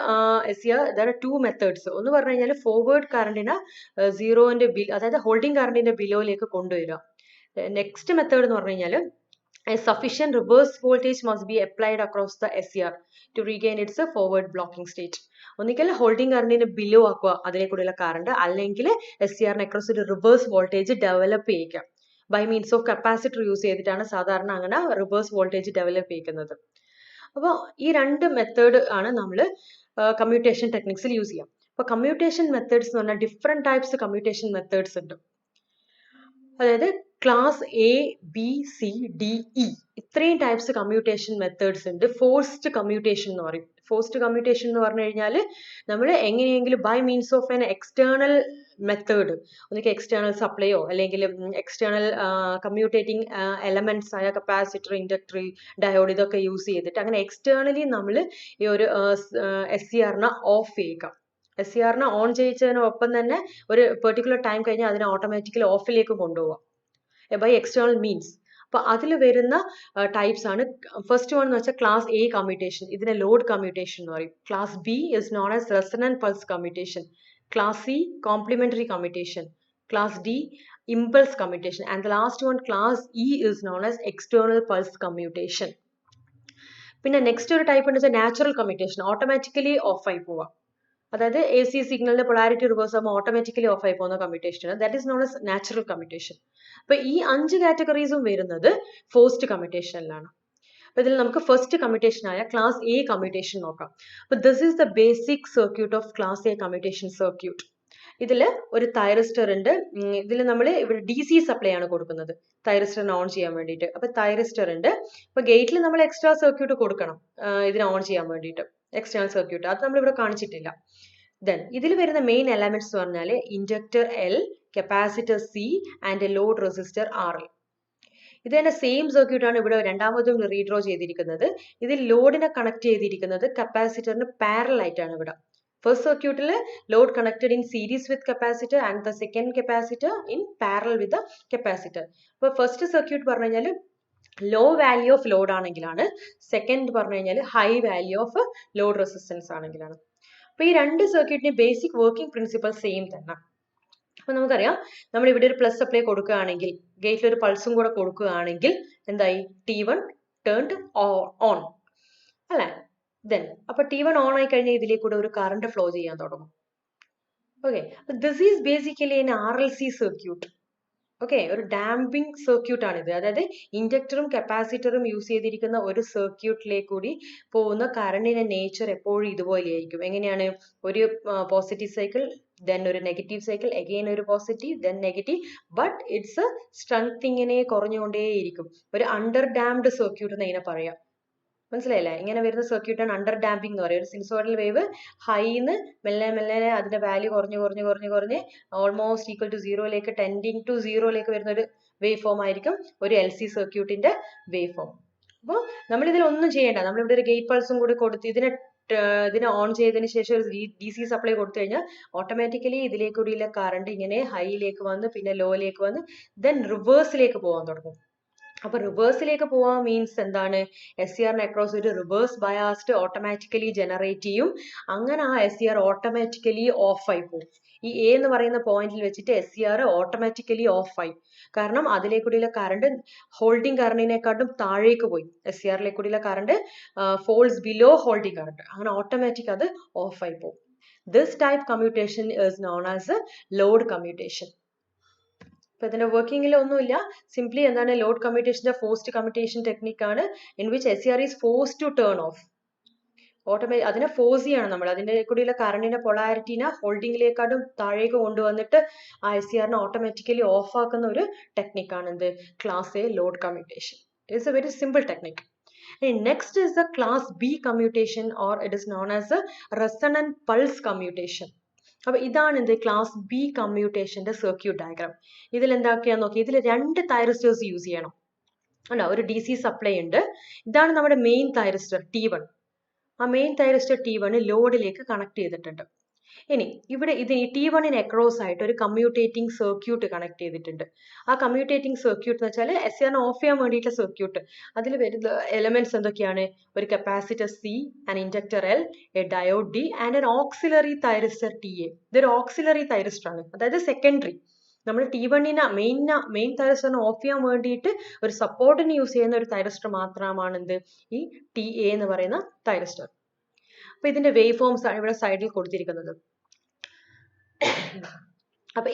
SCR there are 2 methods. ഒന്ന് പറഞ്ഞു കഴിഞ്ഞാൽ ഫോർവേഡ് കറണ്ടിനെ 0ന്റെ അതായത് ഹോൾഡിംഗ് കറണ്ടിന്റെ ബിലോയിലേക്ക് കൊണ്ടുവരിക. നെക്സ്റ്റ് മെത്തേഡ് എന്ന് പറഞ്ഞു കഴിഞ്ഞാൽ a sufficient reverse voltage must be applied across the SCR to regain its forward blocking state. ഒന്നിക്കൽ ഹോൾഡിംഗ് കറണ്ടിനെ ബിലോ ആക്കുക അതിലേക്കൂടെയുള്ള കറണ്ട്, അല്ലെങ്കിൽ SCRനെ അക്രോസ് ഒരു റിവേഴ്സ് വോൾട്ടേജ് ഡെവലപ്പ് ചെയ്യിക്കുക. By means of capacitor use ചെയ്തിട്ടാണ് സാധാരണ അങ്ങനെ റിവേഴ്സ് വോൾട്ടേജ് ഡെവലപ്പ് ചെയ്യുന്നത്. അപ്പോൾ ഈ രണ്ട് മെത്തേഡ് ആണ് നമ്മൾ കമ്മ്യൂട്ടേഷൻ ടെക്നിക്സിൽ യൂസ് ചെയ്യാം. അപ്പോൾ കമ്മ്യൂട്ടേഷൻ മെത്തേഡ്സ് എന്ന് പറഞ്ഞാൽ ഡിഫറെൻറ്റ് ടൈപ്സ് കമ്മ്യൂട്ടേഷൻ മെത്തേഡ്സ് ഉണ്ട്. അതായത് class A B C D E ഇത്രയും ടൈപ്സ് കമ്മ്യൂട്ടേഷൻ മെത്തേഡ്സ് ഉണ്ട്. ഫോഴ്സ്ഡ് കമ്മ്യൂട്ടേഷൻ എന്ന് പറയും. ഫോഴ്സ്ഡ് കമ്മ്യൂട്ടേഷൻ എന്ന് പറഞ്ഞു കഴിഞ്ഞാൽ നമ്മൾ എങ്ങനെയെങ്കിലും by means of an external method, ഒന്നിക്ക് എക്സ്റ്റേണൽ സപ്ലൈയോ അല്ലെങ്കിൽ എക്സ്റ്റേണൽ കമ്മ്യൂട്ടേറ്റിംഗ് എലമെന്റ്സ് ആയ കപ്പാസിറ്റർ, ഇൻഡക്ടർ, ഡയോഡ് ഇതൊക്കെ യൂസ് ചെയ്തിട്ട് അങ്ങനെ എക്സ്റ്റേണലി നമ്മൾ ഈ ഒരു SCRനെ ഓഫ് ചെയ്യുക. SCRനെ ഓൺ ചെയ്യിച്ചതിനൊപ്പം തന്നെ ഒരു പെർട്ടിക്കുലർ ടൈം കഴിഞ്ഞാൽ അതിനെ ഓട്ടോമാറ്റിക്കലി ഓഫിലേക്ക് കൊണ്ടുപോകാം ബൈ എക്സ്റ്റേണൽ മീൻസ്. അപ്പൊ അതിൽ വരുന്ന ടൈപ്സ് ആണ്. ഫസ്റ്റ് വൺ എന്ന് വെച്ചാൽ ക്ലാസ് എ കമ്മ്യൂട്ടേഷൻ, ഇതിനെ ലോഡ് കമ്മ്യൂട്ടേഷൻ എന്ന് പറയും. Class B is known as resonant pulse commutation. Class C complementary commutation. Class D impulse commutation. And the last one class E is known as external pulse commutation. പിന്നെ next ഒരു type എന്ന് വെച്ചാൽ natural commutation, automatically of ആയി പോവാം. അതായത് AC സിഗ്നലിന്റെ polarity reverse ആകുമ്പോൾ automatically of ആയി പോകുന്ന commutation, that is known as natural commutation. അപ്പൊ ഈ 5 കാറ്റഗറീസും വരുന്നത് ഫോഴ്സ്ഡ് കമ്മ്യൂട്ടേഷനിലാണ്. അപ്പൊ ഇതിൽ നമുക്ക് ഫസ്റ്റ് കമ്മ്യൂട്ടേഷൻ ആയ ക്ലാസ് എ കമ്മ്യൂട്ടേഷൻ നോക്കാം. അപ്പൊ this is the basic circuit of class A commutation circuit. ഇതിൽ ഒരു തൈറിസ്റ്റർ ഉണ്ട്. ഇതിൽ നമ്മൾ ഇവിടെ DC സപ്ലൈ ആണ് കൊടുക്കുന്നത് തൈറിസ്റ്ററിനെ ഓൺ ചെയ്യാൻ വേണ്ടിയിട്ട്. അപ്പൊ തൈറിസ്റ്റർ ഉണ്ട്. അപ്പൊ ഗേറ്റിൽ നമ്മൾ എക്സ്ട്രാ സർക്യൂട്ട് കൊടുക്കണം ഇതിനെ ഓൺ ചെയ്യാൻ വേണ്ടിയിട്ട്, എക്സ്റ്റേണൽ സർക്യൂട്ട്. അത് നമ്മൾ ഇവിടെ കാണിച്ചിട്ടില്ല. ദെൻ ഇതിൽ വരുന്ന മെയിൻ എലമെന്റ്സ് എന്ന് പറഞ്ഞാൽ inductor L, capacitor C and load resistor RL. ഇത് തന്നെ സെയിം സർക്യൂട്ട് ആണ് ഇവിടെ രണ്ടാമതും റീഡ്രോ ചെയ്തിരിക്കുന്നത്. ഇതിൽ ലോഡിനെ കണക്ട് ചെയ്തിരിക്കുന്നത് കപ്പാസിറ്ററിന് പാരലൽ ആയിട്ടാണ് ഇവിടെ. ഫസ്റ്റ് സർക്യൂട്ടിൽ load connected in series with capacitor and the second capacitor in parallel with capacitor. അപ്പോൾ ഫസ്റ്റ് സർക്യൂട്ട് പറഞ്ഞു കഴിഞ്ഞാൽ ലോ വാല്യൂ ഓഫ് ലോഡ് ആണെങ്കിലാണ്, സെക്കൻഡ് പറഞ്ഞു കഴിഞ്ഞാൽ high value of load resistance ആണെങ്കിലാണ്. അപ്പൊ ഈ രണ്ട് സർക്യൂട്ടിന്റെ ബേസിക് വർക്കിംഗ് പ്രിൻസിപ്പൽ സെയിം തന്നെ. അപ്പൊ നമുക്കറിയാം, നമ്മൾ ഇവിടെ ഒരു പ്ലസ് സപ്ലൈ കൊടുക്കുകയാണെങ്കിൽ, ഗേറ്റിൽ ഒരു പൾസും കൂടെ കൊടുക്കുകയാണെങ്കിൽ എന്തായി? T1 ടേൺഡ് ഓൺ അല്ലെ? ദെൻ അപ്പൊ T1 ഓൺ ആയി കഴിഞ്ഞാൽ ഇതിലേക്ക് കൂടെ ഒരു കറണ്ട് ഫ്ലോ ചെയ്യാൻ തുടങ്ങും. Okay, this is basically N RLC circuit. Okay, ഒരു ഡാമ്പിംഗ് സർക്യൂട്ട് ആണിത്. അതായത് ഇൻഡക്ടറും കപ്പാസിറ്ററും യൂസ് ചെയ്തിരിക്കുന്ന ഒരു സർക്യൂട്ടിലേക്ക് കൂടി പോകുന്ന കറണ്ടിന്റെ നേച്ചർ എപ്പോഴും ഇതുപോലെയായിരിക്കും. എങ്ങനെയാണ്? ഒരു പോസിറ്റീവ് സൈക്കിൾ, ദെൻ ഒരു നെഗറ്റീവ് സൈക്കിൾ, അഗെയിൻ ഒരു positive, then negative, but it's strength ഇങ്ങനെ കുറഞ്ഞുകൊണ്ടേയിരിക്കും. ഒരു അണ്ടർ ഡാംഡ് സർക്യൂട്ട് എന്ന് ഇതിനെ പറയാം. മനസ്സിലായില്ലേ? ഇങ്ങനെ വരുന്ന സർക്യൂട്ടാണ് അണ്ടർ ഡാമ്പിംഗ് എന്ന് പറയുന്നത്. ഒരു സിനുസോയിഡൽ വേവ് ഹൈന്ന് മെല്ലെ മെല്ലെ അതിന്റെ വാല്യൂ കുറഞ്ഞ് ഓൾമോസ്റ്റ് ഈക്വൽ ടു സീറോയിലേക്ക്, ടെൻഡിങ് ടു സീറോയിലേക്ക് വരുന്ന ഒരു വേവ് ഫോം ആയിരിക്കും ഒരു LC സർക്യൂട്ടിന്റെ വേവ് ഫോം. അപ്പോൾ നമ്മൾ ഇതിൽ ഒന്നും ചെയ്യേണ്ട. നമ്മളിവിടെ ഒരു ഗേറ്റ് പൾസും കൂടി കൊടുത്ത് ഇതിനെ ഓൺ ചെയ്തതിന് ശേഷം ഒരു DC സപ്ലൈ കൊടുത്തു കഴിഞ്ഞാൽ ഓട്ടോമാറ്റിക്കലി ഇതിലേക്ക് കൂടിയുള്ള കറണ്ട് ഇങ്ങനെ ഹൈയിലേക്ക് വന്ന് പിന്നെ ലോയിലേക്ക് വന്ന് ദെൻ റിവേഴ്സിലേക്ക് പോകാൻ തുടങ്ങും. അപ്പൊ റിവേഴ്സിലേക്ക് പോവാൻ മീൻസ് എന്താണ്? SCRന് അക്രോസ് ഒരു റിവേഴ്സ് ബയാസ്ഡ് ഓട്ടോമാറ്റിക്കലി ജനറേറ്റ് ചെയ്യും. അങ്ങനെ ആ SCR ഓട്ടോമാറ്റിക്കലി ഓഫ് ആയി പോകും. ഈ A എന്ന് പറയുന്ന പോയിന്റിൽ വെച്ചിട്ട് SCR ഓട്ടോമാറ്റിക്കലി ഓഫ് ആയി. കാരണം അതിലേക്കൂടിയുള്ള കറണ്ട് ഹോൾഡിംഗ് കറണ്ടിനെക്കാട്ടും താഴേക്ക് പോയി. SCRയിലേക്കൂടിയുള്ള current falls below holding current. അങ്ങനെ ഓട്ടോമാറ്റിക് അത് ഓഫ് ആയി പോകും. This type commutation is known as load commutation. ഇപ്പൊ ഇതിന്റെ വർക്കിംഗിൽ ഒന്നുമില്ല. സിംപ്ലി എന്താണ്? ലോഡ് കമ്മ്യൂട്ടേഷന്റെ ഫോഴ്സ്ഡ് കമ്മ്യൂട്ടേഷൻ ടെക്നിക് ആണ്, in which SCR is forced to turn off. അതിനെ ഫോഴ്സ് ചെയ്യാണ് നമ്മൾ. അതിന്റെ കൂടിയുള്ള കറണ്ടിന്റെ പൊളാരിറ്റിനെ ഹോൾഡിംഗിലേക്കാട്ടും താഴേക്ക് കൊണ്ടുവന്നിട്ട് ആ SCRനെ ഓട്ടോമാറ്റിക്കലി ഓഫ് ആക്കുന്ന ഒരു ടെക്നിക്കാണ് എന്ത്? Class A load commutation. It's a very simple technique. Next is the class B commutation, or it is known as a resonant pulse commutation. അപ്പൊ ഇതാണ് എന്ത്? ക്ലാസ് ബി കമ്മ്യൂട്ടേഷന്റെ സർക്യൂട്ട് ഡയഗ്രാം. ഇതിൽ എന്താക്കിയാന്ന് നോക്കി, ഇതിൽ 2 തൈറിസ്റ്റേഴ്സ് യൂസ് ചെയ്യണം. അല്ല, ഒരു DC സപ്ലൈ ഉണ്ട്. ഇതാണ് നമ്മുടെ മെയിൻ തൈറിസ്റ്റർ T1. ആ മെയിൻ തൈറിസ്റ്റർ T1 ലോഡിലേക്ക് കണക്ട് ചെയ്തിട്ടുണ്ട്. ഇനി ഇവിടെ ഈ T1ന് അക്രോസ് ആയിട്ട് ഒരു കമ്മ്യൂട്ടേറ്റിംഗ് സർക്യൂട്ട് കണക്ട് ചെയ്തിട്ടുണ്ട്. ആ കമ്മ്യൂട്ടേറ്റിംഗ് സർക്യൂട്ട് എന്ന് വെച്ചാൽ SCRനെ ഓഫ് ചെയ്യാൻ വേണ്ടിയിട്ടുള്ള സർക്യൂട്ട്. അതിൽ വരുന്ന എലമെന്റ്സ് എന്തൊക്കെയാണ്? ഒരു capacitor C, an inductor L, A diode D and an auxiliary thyristor TA. ഇതൊരു ഓക്സിലറി തൈറിസ്റ്റർ ആണ്, അതായത് സെക്കൻഡറി. നമ്മൾ T1നെ മെയിൻ തൈറിസ്റ്ററിനെ ഓഫ് ചെയ്യാൻ വേണ്ടിയിട്ട് ഒരു സപ്പോർട്ടിന് യൂസ് ചെയ്യുന്ന ഒരു തൈറിസ്റ്റർ മാത്രമാണ് എന്ത്? ഈ TA എന്ന് പറയുന്ന തൈറിസ്റ്റർ. അപ്പൊ ഇതിന്റെ വേവ് ഫോംസ് ആണ് ഇവിടെ സൈഡിൽ കൊടുത്തിരിക്കുന്നത്. അപ്പൊ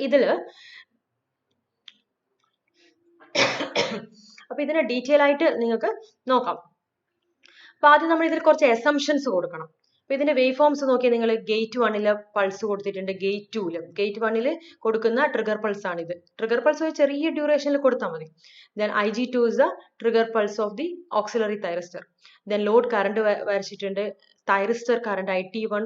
ഇതിനെ ഡീറ്റെയിൽ ആയിട്ട് നിങ്ങൾക്ക് നോക്കാം. അപ്പൊ ആദ്യം നമ്മൾ ഇതിൽ കുറച്ച് എസംഷൻസ് കൊടുക്കണം. അപ്പൊ ഇതിന്റെ വേവ് ഫോംസ് നോക്കിയാൽ നിങ്ങൾ ഗേറ്റ് 1 പൾസ് കൊടുത്തിട്ടുണ്ട്, ഗേറ്റ് 2 ഗേറ്റ് 1 കൊടുക്കുന്ന ട്രിഗർ പൾസ് ആണിത്. ട്രിഗർ പൾസ് ഒരു ചെറിയ ഡ്യൂറേഷനിൽ കൊടുത്താൽ മതി. Then IG2 is the trigger pulse of the auxiliary thyristor. Then load current വരച്ചിട്ടുണ്ട്, thyristor current IT1,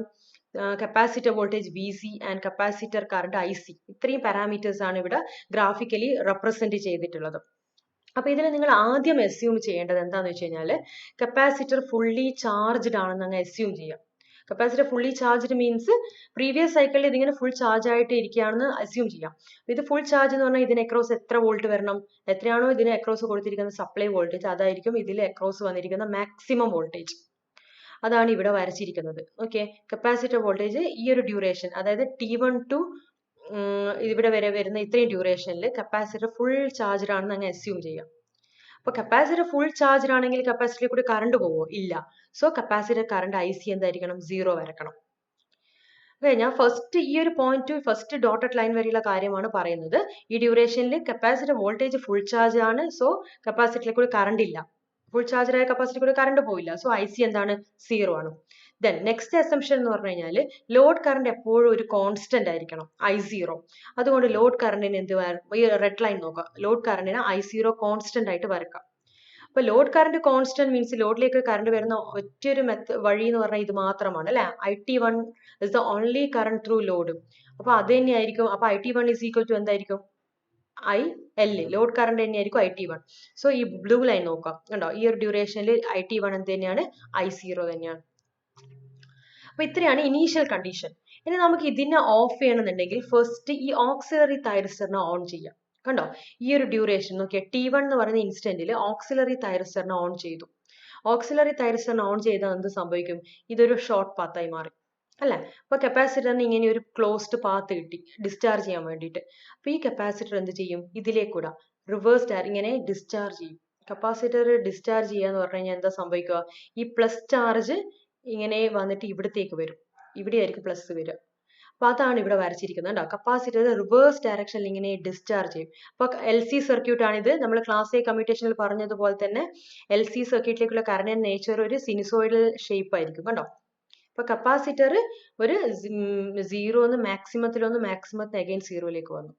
capacitor voltage VC and capacitor current IC. ഇത്രയും പാരാമീറ്റേഴ്സ് ആണ് ഇവിടെ ഗ്രാഫിക്കലി റെപ്രസെന്റ് ചെയ്തിട്ടുള്ളത്. അപ്പൊ ഇതിൽ നിങ്ങൾ ആദ്യം അസ്യൂം ചെയ്യേണ്ടത് എന്താണെന്ന് വെച്ച് കഴിഞ്ഞാൽ കപ്പാസിറ്റർ ഫുള്ളി ചാർജ്ഡ് ആണെന്ന് അങ്ങ് അസ്യൂം ചെയ്യാം. Capacitor fully charged means previous സൈക്കിളിൽ ഇതിങ്ങനെ ഫുൾ ചാർജ് ആയിട്ട് ഇരിക്കുകയാണെന്ന് അസ്യൂം ചെയ്യാം. ഇത് ഫുൾ ചാർജ് എന്ന് പറഞ്ഞാൽ ഇതിന് അക്രോസ് എത്ര വോൾട്ട് വരണം, എത്രയാണോ ഇതിന് അക്രോസ് കൊടുത്തിരിക്കുന്ന സപ്ലൈ വോൾട്ടേജ് അതായിരിക്കും ഇതിൽ അക്രോസ് വന്നിരിക്കുന്ന മാക്സിമം വോൾട്ടേജ്. അതാണ് ഇവിടെ വരച്ചിരിക്കുന്നത്. ഓക്കെ, കപ്പാസിറ്റർ വോൾട്ടേജ് ഈ ഒരു ഡ്യൂറേഷൻ, അതായത് T1 ടു ഇവിടെ വരെ വരുന്ന ഇത്രയും ഡ്യൂറേഷനിൽ കപ്പാസിറ്റർ ഫുൾ ചാർജ്ഡ് ആണെന്ന് അങ്ങ് അസ്യൂം ചെയ്യാം. അപ്പൊ കപ്പാസിറ്റർ ഫുൾ ചാർജ്ഡ് ആണെങ്കിൽ കപ്പാസിറ്ററിൽ കൂടി കറണ്ട് പോവോ? ഇല്ല. സോ കപ്പാസിറ്റർ കറണ്ട് IC എന്തായിരിക്കണം? 0 വരക്കണം. ഓക്കെ, ഞാൻ ഫസ്റ്റ് ഈ ഒരു പോയിന്റ് ഫസ്റ്റ് ഡോട്ടഡ് ലൈൻ വരെയുള്ള കാര്യമാണ് പറയുന്നത്. ഈ ഡ്യൂറേഷനിൽ കപ്പാസിറ്റർ വോൾട്ടേജ് ഫുൾ ചാർജ് ആണ്, സോ കപ്പാസിറ്ററിൽ കൂടി കറണ്ട് ഇല്ല. ഫുൾ ചാർജ് ആയ കപ്പാസിറ്ററിൽ കൂടി കറണ്ട് പോയില്ല, സോ IC എന്താണ്? 0 ആണ്. ദെൻ നെക്സ്റ്റ് അസംഷൻ എന്ന് പറഞ്ഞു കഴിഞ്ഞാൽ ലോഡ് കറണ്ട് എപ്പോഴും ഒരു കോൺസ്റ്റന്റ് ആയിരിക്കണം, I0. അതുകൊണ്ട് ലോഡ് കറണ്ടിന് എന്ത് ഈ റെഡ് ലൈൻ നോക്കാം, ലോഡ് കറണ്ടിന് I0 കോൺസ്റ്റന്റ് ആയിട്ട് വരക്കാം. അപ്പൊ ലോഡ് കറണ്ട് കോൺസ്റ്റന്റ് മീൻസ് ലോഡിലേക്ക് കറണ്ട് വരുന്ന ഒറ്റൊരു വഴി എന്ന് പറഞ്ഞാൽ ഇത് മാത്രമാണ് അല്ലെ. IT1 is the only current through load. അപ്പൊ അത് തന്നെയായിരിക്കും. അപ്പൊ IT1 ഇസ് ഈക്വൽ ടു എന്തായിരിക്കും? IL, ലോഡ് കറണ്ട് തന്നെയായിരിക്കും IT1. സോ ഈ ബ്ലൂ ലൈൻ നോക്കാം, കണ്ടോ, ഈ ഒരു ഡ്യൂറേഷനിൽ IT1 എന്ത് തന്നെയാണ്? I0 തന്നെയാണ്. അപ്പൊ ഇത്രയാണ് ഇനീഷ്യൽ കണ്ടീഷൻ. ഇനി നമുക്ക് ഇതിനെ ഓഫ് ചെയ്യണമെന്നുണ്ടെങ്കിൽ ഫസ്റ്റ് ഈ ഓക്സിലറി തൈറിസ്റ്ററിനെ ഓൺ ചെയ്യാം. കണ്ടോ, ഈ ഒരു ഡ്യൂറേഷൻ നോക്കിയാൽ T1 എന്ന് പറയുന്ന ഇൻസ്റ്റന്റിൽ ഓക്സിലറി തൈറിസ്റ്ററിനെ ഓൺ ചെയ്തു. ഓക്സിലറി തൈറിസ്റ്ററിനെ ഓൺ ചെയ്താൽ എന്ത് സംഭവിക്കും? ഇതൊരു ഷോർട്ട് പാത്തായി മാറി അല്ലെ. അപ്പൊ കപ്പാസിറ്ററിന് ഇങ്ങനെ ഒരു ക്ലോസ്ഡ് പാത്ത് കിട്ടി ഡിസ്ചാർജ് ചെയ്യാൻ വേണ്ടിയിട്ട്. അപ്പൊ ഈ കപ്പാസിറ്റർ എന്ത് ചെയ്യും? ഇതിലേക്കൂടെ റിവേഴ്സ് ഇങ്ങനെ ഡിസ്ചാർജ് ചെയ്യും. കപ്പാസിറ്റർ ഡിസ്ചാർജ് ചെയ്യാന്ന് പറഞ്ഞു കഴിഞ്ഞാൽ എന്താ സംഭവിക്കുക? ഈ പ്ലസ് ചാർജ് ഇങ്ങനെ വന്നിട്ട് ഇവിടത്തേക്ക് വരും, ഇവിടെയായിരിക്കും പ്ലസ് വരിക. അപ്പൊ അതാണ് ഇവിടെ വരച്ചിരിക്കുന്നത് കേട്ടോ. കപ്പാസിറ്റർ റിവേഴ്സ് ഡയറക്ഷനിൽ ഇങ്ങനെ ഡിസ്ചാർജ് ചെയ്യും. അപ്പൊ LC സർക്യൂട്ട് ആണിത്. നമ്മൾ ക്ലാസ് A കമ്മ്യൂട്ടേഷനിൽ പറഞ്ഞതുപോലെ തന്നെ LC സർക്യൂട്ടിലേക്കുള്ള കറണ്ട് നേച്ചർ ഒരു സിനുസോയിഡൽ ഷേപ്പ് ആയിരിക്കും കണ്ടോ. അപ്പൊ കപ്പാസിറ്റർ ഒരു 0 മാക്സിമത്തിലൊന്ന് മാക്സിമത്തിന് അഗൈൻ 0ലേക്ക് വന്നു.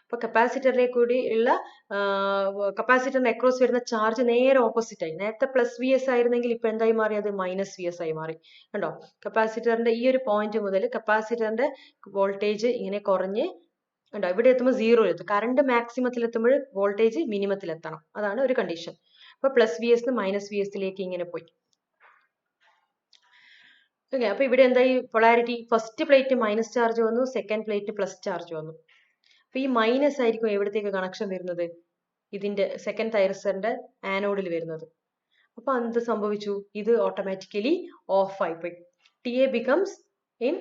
അപ്പൊ കപ്പാസിറ്ററിലേക്ക് കൂടി ഉള്ള കപ്പാസിറ്ററിന്റെ അക്രോസ് വരുന്ന ചാർജ് നേരെ ഓപ്പോസിറ്റ് ആയി. നേരത്തെ +VS ആയിരുന്നെങ്കിൽ ഇപ്പൊ എന്തായി മാറി? അത് -VS ആയി മാറി കണ്ടോ. കപ്പാസിറ്ററിന്റെ ഈ ഒരു പോയിന്റ് മുതൽ കപ്പാസിറ്ററിന്റെ വോൾട്ടേജ് ഇങ്ങനെ കുറഞ്ഞ് കണ്ടോ ഇവിടെ എത്തുമ്പോൾ 0 എത്തും. കറണ്ട് മാക്സിമത്തിൽ എത്തുമ്പോൾ വോൾട്ടേജ് മിനിമത്തിൽ എത്തണം, അതാണ് ഒരു കണ്ടീഷൻ. അപ്പൊ +VS -VS ഇങ്ങനെ പോയി. ഓക്കെ, അപ്പൊ ഇവിടെ എന്തായി? Polarity, first plate minus charge വന്നു, സെക്കൻഡ് പ്ലേറ്റ് പ്ലസ് ചാർജ് വന്നു. അപ്പൊ ഈ മൈനസ് ആയിരിക്കും എവിടത്തേക്ക് കണക്ഷൻ വരുന്നത്? ഇതിന്റെ സെക്കൻഡ് തൈറിസ്റ്ററിന്റെ ആനോഡിൽ വരുന്നത്. അപ്പൊ എന്ത് സംഭവിച്ചു? ഇത് ഓട്ടോമാറ്റിക്കലി ഓഫ് ആയിപ്പോയി. TA becomes in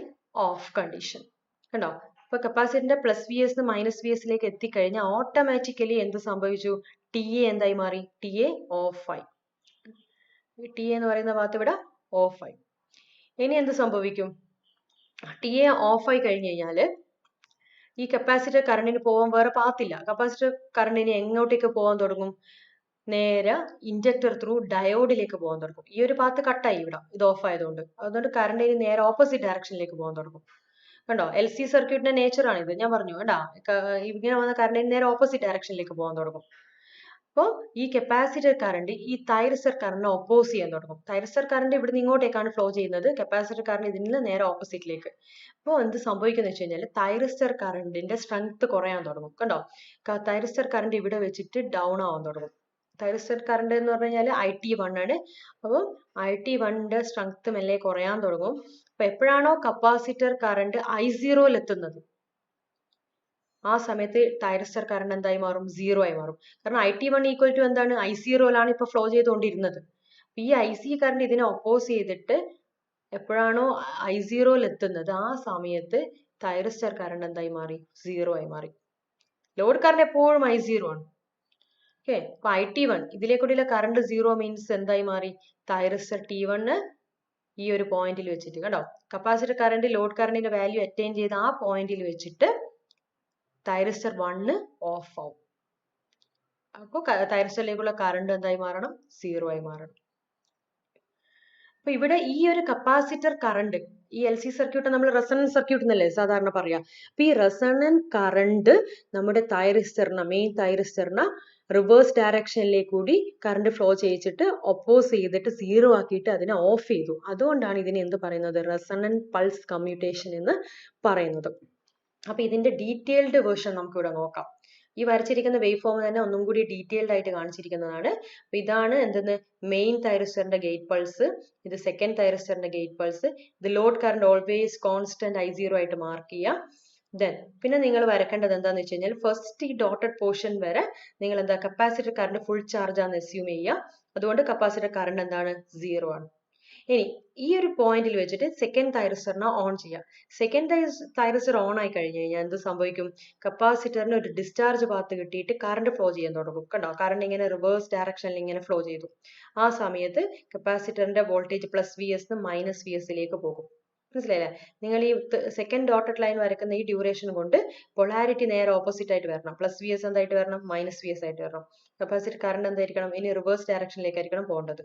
of condition കണ്ടോ. അപ്പൊ കപ്പാസിറ്ററിന്റെ +VS -VS എത്തിക്കഴിഞ്ഞാൽ ഓട്ടോമാറ്റിക്കലി എന്ത് സംഭവിച്ചു? TA എന്തായി മാറി? TA ഓഫ് ആയി. TA എന്ന് പറയുന്ന ഭാഗത്ത് ഇവിടെ ഓഫ് ആയി. ഇനി എന്ത് സംഭവിക്കും? TA ഓഫ് ആയി കഴിഞ്ഞു കഴിഞ്ഞാല് ഈ കപ്പാസിറ്റർ കറണ്ടിന് പോകാൻ വേറെ പാത്തില്ല. കപ്പാസിറ്റർ കറണ്ടിന് എങ്ങോട്ടേക്ക് പോകാൻ തുടങ്ങും? നേരെ ഇൻഡക്ടർ ത്രൂ ഡയോഡിലേക്ക് പോകാൻ തുടങ്ങും. ഈ ഒരു പാത്ത് കട്ടായി ഇവിടെ, ഇത് ഓഫ് ആയതുകൊണ്ട്. അതുകൊണ്ട് കറണ്ടിന് നേരെ ഓപ്പോസിറ്റ് ഡയറക്ഷനിലേക്ക് പോകാൻ തുടങ്ങും കണ്ടോ. LC സർക്യൂട്ടിന്റെ നേച്ചർ ആണ് ഇത്, ഞാൻ പറഞ്ഞു കേട്ടാ. ഇങ്ങനെ വന്ന കറണ്ടിന് നേരെ ഓപ്പോസിറ്റ് ഡയറക്ഷനിലേക്ക് പോകാൻ തുടങ്ങും. അപ്പോൾ ഈ കപ്പാസിറ്റർ കറണ്ട് ഈ തൈറിസ്റ്റർ കറണ്ടിനെ ഒപ്പോസ് ചെയ്യാൻ തുടങ്ങും. തൈറിസ്റ്റർ കറണ്ട് ഇവിടുന്ന് ഇങ്ങോട്ടേക്കാണ് ഫ്ലോ ചെയ്യുന്നത്, കപ്പാസിറ്റർ കറണ്ട് ഇതിന് നേരെ ഓപ്പോസിറ്റിലേക്ക്. അപ്പോൾ എന്ത് സംഭവിക്കുന്നത് വെച്ച് കഴിഞ്ഞാൽ തൈറിസ്റ്റർ കറണ്ടിന്റെ സ്ട്രെങ്ത് കുറയാൻ തുടങ്ങും കണ്ടോ. തൈറിസ്റ്റർ കറണ്ട് ഇവിടെ വെച്ചിട്ട് ഡൗൺ ആവാൻ തുടങ്ങും. തൈറിസ്റ്റർ കറണ്ട് എന്ന് പറഞ്ഞു കഴിഞ്ഞാൽ IT1 ആണ്. അപ്പോൾ IT1ന്റെ സ്ട്രെങ്ത് മെല്ലെ കുറയാൻ തുടങ്ങും. അപ്പൊ എപ്പോഴാണോ കപ്പാസിറ്റർ കറണ്ട് I0 എത്തുന്നത് ആ സമയത്ത് തൈറിസ്റ്റർ കറണ്ട് എന്തായി മാറും? 0 ആയി മാറും. കാരണം IT1 ഈക്വൽ ടു എന്താണ്? I0 ഇപ്പൊ ഫ്ലോ ചെയ്തുകൊണ്ടിരുന്നത്. ഈ IC കറണ്ട് ഇതിനെ ഒപ്പോസ് ചെയ്തിട്ട് എപ്പോഴാണോ I0 എത്തുന്നത് ആ സമയത്ത് തൈറിസ്റ്റർ കറണ്ട് എന്തായി മാറി? 0 ആയി മാറി. ലോഡ് കറണ്ട് എപ്പോഴും I0 ആണ്. ഓക്കെ, അപ്പൊ IT1 ഇതിലേക്കൂടിയുള്ള കറണ്ട് 0 മീൻസ് എന്തായി മാറി? തൈറിസ്റ്റർ T1 ഈ ഒരു പോയിന്റിൽ വെച്ചിട്ട് കണ്ടോ, കപ്പാസിറ്റർ കറണ്ട് ലോഡ് കറണ്ടിന്റെ വാല്യൂ അറ്റൈൻ ചെയ്ത് ആ പോയിന്റിൽ വെച്ചിട്ട് തൈറിസ്റ്റർ 1 ഓഫ് ആവും. അപ്പോൾ തൈറിസ്റ്ററിലേക്കുള്ള കറണ്ട് എന്തായി മാറണം? 0 ആയി മാറണം. അപ്പൊ ഇവിടെ ഈ ഒരു കപ്പാസിറ്റർ കറണ്ട്, ഈ എൽ സി സർക്യൂട്ട് നമ്മൾ റെസണൻസ് സർക്യൂട്ട് എന്നല്ലേ സാധാരണ പറയാ. അപ്പൊ ഈ റെസണൻറ്റ് കറണ്ട് നമ്മുടെ മെയിൻ തൈറിസ്റ്ററിനെ റിവേഴ്സ് ഡയറക്ഷനിലേക്ക് കൂടി കറണ്ട് ഫ്ലോ ചെയ്യിച്ചിട്ട് ഒപ്പോസ് ചെയ്തിട്ട് സീറോ ആക്കിയിട്ട് അതിനെ ഓഫ് ചെയ്തു. അതുകൊണ്ടാണ് ഇതിനെ എന്ത് പറയുന്നത്, റെസണൻറ്റ് പൾസ് കമ്മ്യൂട്ടേഷൻ എന്ന് പറയുന്നത്. അപ്പൊ ഇതിന്റെ ഡീറ്റെയിൽഡ് വേർഷൻ നമുക്ക് ഇവിടെ നോക്കാം. ഈ വരച്ചിരിക്കുന്ന വേവ് ഫോം തന്നെ ഒന്നും കൂടി ഡീറ്റെയിൽഡ് ആയിട്ട് കാണിച്ചിരിക്കുന്നതാണ്. അപ്പൊ ഇതാണ് എന്തെന്ന്, മെയിൻ തൈറിസ്റ്ററിന്റെ ഗേറ്റ് പൾസ്, ഇത് സെക്കൻഡ് തൈറിസ്റ്ററിന്റെ ഗേറ്റ് പൾസ്, ഇത് load current always constant I0 ആയിട്ട് മാർക്ക് ചെയ്യാം. ദെൻ പിന്നെ നിങ്ങൾ വരക്കേണ്ടത് എന്താണെന്ന് വെച്ച് കഴിഞ്ഞാൽ ഫസ്റ്റ് ഈ ഡോട്ടഡ് പോർഷൻ വരെ നിങ്ങൾ എന്താ കപ്പാസിറ്റർ കറണ്ട് ഫുൾ ചാർജ് ആണെന്ന് അസ്യൂം ചെയ്യുക. അതുകൊണ്ട് കപ്പാസിറ്റർ കറണ്ട് എന്താണ്, 0 ആണ്. ഇനി ഈ ഒരു പോയിന്റിൽ വെച്ചിട്ട് സെക്കൻഡ് തൈറിസ്റ്ററിനെ ഓൺ ചെയ്യാം. സെക്കൻഡ് തൈറിസ്റ്റർ ഓൺ ആയി കഴിഞ്ഞു കഴിഞ്ഞാൽ എന്ത് സംഭവിക്കും, കപ്പാസിറ്ററിന് ഒരു ഡിസ്ചാർജ് പാത്ത് കിട്ടിയിട്ട് കറണ്ട് ഫ്ലോ ചെയ്യാൻ തുടങ്ങും. കണ്ടോ, കറണ്ട് ഇങ്ങനെ റിവേഴ്സ് ഡയറക്ഷനിൽ ഇങ്ങനെ ഫ്ലോ ചെയ്തു. ആ സമയത്ത് കപ്പാസിറ്ററിന്റെ വോൾട്ടേജ് +Vs -Vsയിലേക്ക് പോകും. മനസ്സിലായില്ലേ? നിങ്ങൾ ഈ സെക്കൻഡ് ഡോട്ടഡ് ലൈൻ വരക്കുന്ന ഈ ഡ്യൂറേഷൻ കൊണ്ട് പൊളാരിറ്റി നേരെ ഓപ്പോസിറ്റ് ആയിട്ട് വരണം. +Vs എന്തായിട്ട് വരണം, -Vs ആയിട്ട് വരണം. കപ്പാസിറ്റർ കറണ്ട് എന്തായിരിക്കണം, ഇനി റിവേഴ്സ് ഡയറക്ഷനിലേക്കായിരിക്കണം പോകേണ്ടത്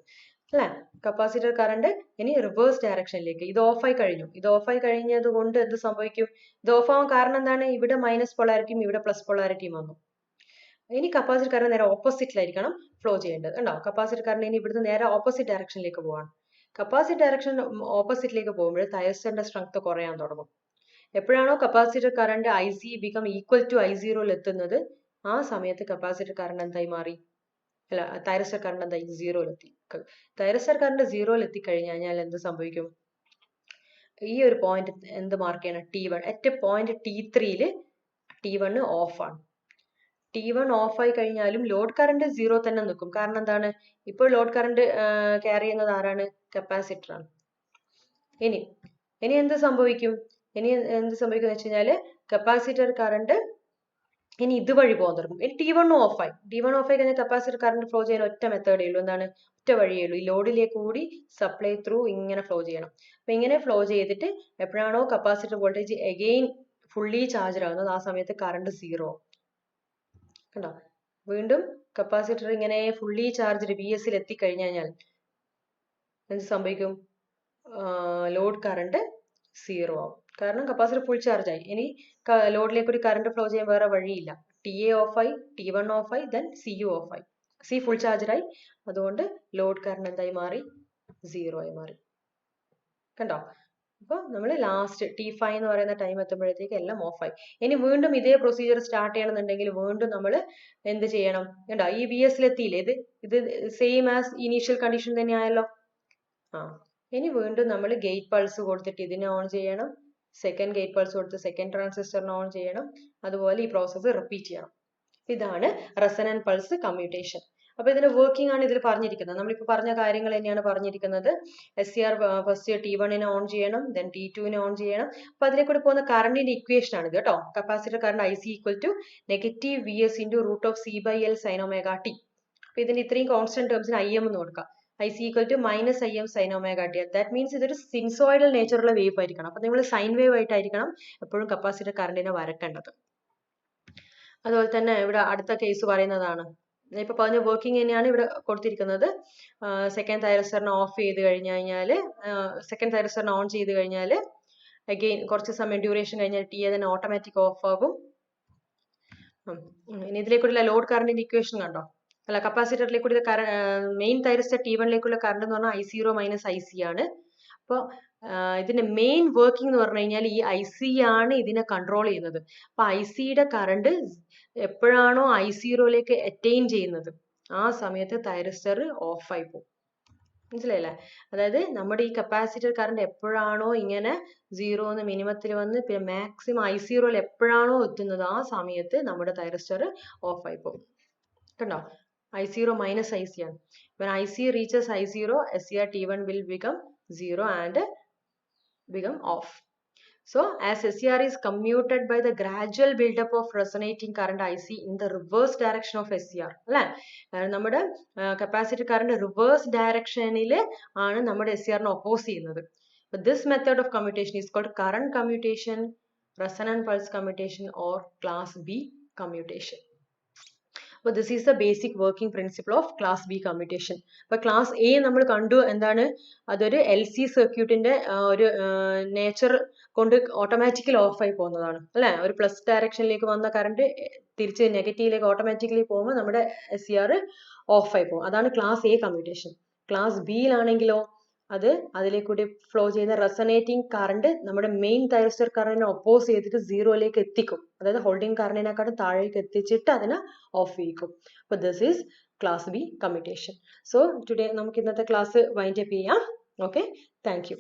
അല്ലേ. കപ്പാസിറ്റർ കറണ്ട് ഇനി റിവേഴ്സ് ഡയറക്ഷനിലേക്ക്. ഇത് ഓഫായി കഴിഞ്ഞു. ഇത് ഓഫായി കഴിഞ്ഞത് കൊണ്ട് എന്ത് സംഭവിക്കും, ഇത് ഓഫ് ആവാൻ കാരണം എന്താണ്, ഇവിടെ മൈനസ് പൊളാരിറ്റിയും ഇവിടെ പ്ലസ് പൊളാരിറ്റിയും വന്നു. ഇനി കപ്പാസിറ്റർ കറണ്ട് നേരെ ഓപ്പോസിറ്റിലായിരിക്കണം ഫ്ലോ ചെയ്യേണ്ടത്. ഉണ്ടോ, കപ്പാസിറ്റർ കറണ്ട് ഇനി ഇവിടുന്ന് നേരെ ഓപ്പോസിറ്റ് ഡയറക്ഷനിലേക്ക് പോവാണ്. കപ്പാസിറ്റർ ഡയറക്ഷൻ ഓപ്പോസിറ്റിലേക്ക് പോകുമ്പോൾ തൈറിസ്റ്ററിന്റെ സ്ട്രെങ്ത് കുറയാൻ തുടങ്ങും. എപ്പോഴാണോ capacitor current IC become equal to I0 എത്തുന്നത്, ആ സമയത്ത് കപ്പാസിറ്റർ കറണ്ട് എന്തായി മാറി, അല്ല തൈറിസ്റ്റർ കറണ്ട് എന്തായി, 0 തൈറിസ്റ്റർ കറണ്ട് 0 എത്തിക്കഴിഞ്ഞാൽ എന്ത് സംഭവിക്കും, ഈ ഒരു പോയിന്റ് എന്ത് മാർക്ക് ചെയ്യണം, T1. At point T3 T1 of ആണ്. T1 ഓഫ് ആയി കഴിഞ്ഞാലും ലോഡ് കറണ്ട് 0 തന്നെ നിൽക്കും. കാരണം എന്താണ്, ഇപ്പോൾ ലോഡ് കറണ്ട് ക്യാരി ചെയ്യുന്നത് ആരാണ്, കപ്പാസിറ്റർ ആണ്. ഇനി എന്ത് സംഭവിക്കും, ഇനി എന്ത് സംഭവിക്കും എന്ന് വെച്ച് കഴിഞ്ഞാല് കപ്പാസിറ്റർ കറണ്ട് ഇനി ഇതുവഴി പോകാൻ തുടങ്ങും. ഇനി T1 ഓഫ് ആയി കഴിഞ്ഞാൽ കപ്പാസിറ്റർ കറണ്ട് ഫ്ലോ ചെയ്യാൻ ഒറ്റ മെത്തേഡേ ഉള്ളൂ. എന്താണ്, ഒറ്റ വഴിയേ ഉള്ളൂ, ഈ ലോഡിലേക്ക് കൂടി സപ്ലൈ ത്രൂ ഇങ്ങനെ ഫ്ലോ ചെയ്യണം. അപ്പൊ ഇങ്ങനെ ഫ്ലോ ചെയ്തിട്ട് എപ്പോഴാണോ capacitor voltage again fully charge ആകുന്നത്, ആ സമയത്ത് കറണ്ട് 0. കണ്ടോ, വീണ്ടും കപ്പാസിറ്റർ ഇങ്ങനെ ഫുള്ളി ചാർജ്ഡ് VSൽ എത്തിക്കഴിഞ്ഞാൽ എന്ത് സംഭവിക്കും, ലോഡ് കറണ്ട് 0 ആവും. കാരണം കപ്പാസിറ്റർ ഫുൾ ചാർജ് ആയി. ഇനി ലോഡിലേക്ക് ഒരു കറണ്ട് ഫ്ലോ ചെയ്യാൻ വേറെ വഴിയില്ല. TA ഓഫായി, T1 ഓഫായി, ദെൻ CU ഓഫായി, C ഫുൾ ചാർജായി. അതുകൊണ്ട് ലോഡ് കറണ്ട് എന്തായി മാറി, 0 ആയി മാറി. കണ്ടോ, അപ്പോൾ നമ്മൾ ലാസ്റ്റ് T5 എന്ന് പറയുന്ന ടൈം എത്തുമ്പോഴത്തേക്ക് എല്ലാം ഓഫായി. ഇനി വീണ്ടും ഇതേ പ്രൊസീജിയർ സ്റ്റാർട്ട് ചെയ്യണമെന്നുണ്ടെങ്കിൽ വീണ്ടും നമ്മൾ എന്ത് ചെയ്യണം, കണ്ടോ ഈ VSൽ എത്തിയില്ലേ, ഇത് സെയിം ആസ് ഇനീഷ്യൽ കണ്ടീഷൻ തന്നെയായല്ലോ. ഇനി വീണ്ടും നമ്മൾ ഗേറ്റ് പൾസ് കൊടുത്തിട്ട് ഇതിനെ ഓൺ ചെയ്യണം, സെക്കൻഡ് ഗേറ്റ് പൾസ് കൊടുത്ത് സെക്കൻഡ് ട്രാൻസിസ്റ്ററിനെ ഓൺ ചെയ്യണം. അതുപോലെ ഈ പ്രോസസ്സ് റിപ്പീറ്റ് ചെയ്യണം. ഇതാണ് റെസണന്റ് പൾസ് കമ്മ്യൂട്ടേഷൻ. അപ്പൊ ഇതിന്റെ വർക്കിംഗ് ആണ് ഇതിൽ പറഞ്ഞിരിക്കുന്നത്. നമ്മളിപ്പോൾ പറഞ്ഞ കാര്യങ്ങൾ തന്നെയാണ് പറഞ്ഞിരിക്കുന്നത്. SCR ഫസ്റ്റ് T1നെ ഓൺ ചെയ്യണം, ദെൻ T2നെ ഓൺ ചെയ്യണം. അപ്പൊ അതിലേക്കൂടെ പോകുന്ന കറണ്ടിന്റെ ഇക്വേഷൻ ആണ് ഇത് കേട്ടോ. Capacitor current IC = -VS × √C/L sin ωt. അപ്പൊ ഇതിന്റെ ഇത്രയും കോൺസ്റ്റന്റ് ടേംസിന് IM എന്ന് കൊടുക്കാം. IC = -IM sin ωt. That means ഇതൊരു സിൻസോയിഡൽ നേച്ചറുള്ള വേവ് ആയിരിക്കണം. അപ്പൊ നിങ്ങൾ സൈൻ വേവ് ആയിട്ടായിരിക്കണം എപ്പോഴും കപ്പാസിറ്റർ കറണ്ടിനെ വരക്കേണ്ടത്. അതുപോലെ തന്നെ ഇവിടെ അടുത്ത കേസ് പറയുന്നതാണ്, ഇപ്പൊ പറഞ്ഞ വർക്കിംഗ് തന്നെയാണ് ഇവിടെ കൊടുത്തിരിക്കുന്നത്. സെക്കൻഡ് തൈറിസ്റ്ററിനെ ഓഫ് ചെയ്ത് കഴിഞ്ഞാൽ, സെക്കൻഡ് തൈറിസ്റ്ററിനെ ഓൺ ചെയ്ത് കഴിഞ്ഞാൽ അഗെയിൻ കുറച്ച് സമയം ഡ്യൂറേഷൻ കഴിഞ്ഞാൽ ടി തന്നെ ഓട്ടോമാറ്റിക് ഓഫ് ആകും. ഇനി ഇതിലേക്കുള്ള ലോഡ് കറണ്ടിന്റെ ഇക്വേഷൻ കണ്ടോ, അല്ല കപ്പാസിറ്ററിലേക്കൂടി മെയിൻ തൈറിസ്റ്റർ T1ലേക്കുള്ള കറണ്ട് എന്ന് പറഞ്ഞാൽ I0 - IC ആണ്. അപ്പോൾ ഇതിന്റെ മെയിൻ വർക്കിംഗ് എന്ന് പറഞ്ഞു കഴിഞ്ഞാൽ ഈ IC ആണ് ഇതിനെ കൺട്രോൾ ചെയ്യുന്നത്. അപ്പൊ ICയുടെ കറണ്ട് എപ്പോഴാണോ I0യിലേക്ക് അറ്റൈൻ ചെയ്യുന്നത്, ആ സമയത്ത് തൈറിസ്റ്റർ ഓഫ് ആയി പോകും. മനസ്സിലായില്ലേ? അതായത് നമ്മുടെ ഈ കപ്പാസിറ്റർ കറണ്ട് എപ്പോഴാണോ ഇങ്ങനെ 0 എന്ന് മിനിമത്തിൽ വന്ന് പിന്നെ മാക്സിമം I0യിൽ എപ്പോഴാണോ എത്തുന്നത്, ആ സമയത്ത് നമ്മുടെ തൈറിസ്റ്റർ ഓഫ് ആയി പോകും. കണ്ടോ, I0 - IC ആണ്. When IC reaches I0, SCR T1 will become 0 and become off. So as SCR is commuted by the gradual buildup of resonating current IC in the reverse direction of SCR, അല്ലേ? നമ്മുടെ capacitor current reverse ഡയറക്ഷനിൽ ആണ് നമ്മുടെ SCRനെ oppose ചെയ്യുന്നത്. This method of commutation is called current commutation, resonant pulse commutation or class B commutation. അപ്പോൾ this is the basic working principle of class B commutation. അപ്പോൾ class A നമ്മൾ കണ്ടു എന്താണ്, അതൊരു LC സർക്യൂട്ടിന്റെ ഒരു നേച്ചർ കൊണ്ട് ഓട്ടോമാറ്റിക്കലി ഓഫായി പോകുന്നതാണ് അല്ലേ. ഒരു പ്ലസ് ഡയറക്ഷനിലേക്ക് വന്ന കറണ്ട് തിരിച്ച് നെഗറ്റീവിലേക്ക് ഓട്ടോമാറ്റിക്കലി പോകുമ്പോൾ നമ്മുടെ SCR ഓഫായി പോകും. അതാണ് ക്ലാസ് എ കമ്മ്യൂട്ടേഷൻ. ക്ലാസ് ബിയിലാണെങ്കിലോ അത് അതിലേക്കൂടി ഫ്ലോ ചെയ്യുന്ന റെസൊനേറ്റിംഗ് കറണ്ട് നമ്മുടെ മെയിൻ തൈറോസ്റ്റർ കറണ്ടിനെ ഒപ്പോസ് ചെയ്തിട്ട് സീറോയിലേക്ക് എത്തിക്കും. അതായത് ഹോൾഡിംഗ് കറണ്ടിനെക്കാട്ടും താഴേക്ക് എത്തിച്ചിട്ട് അതിനെ ഓഫ് ചെയ്യിക്കും. അപ്പോൾ this is class B commutation. So today നമുക്ക് ഇന്നത്തെ ക്ലാസ് വൈൻഡ് അപ്പ് ചെയ്യാം. Okay, thank you.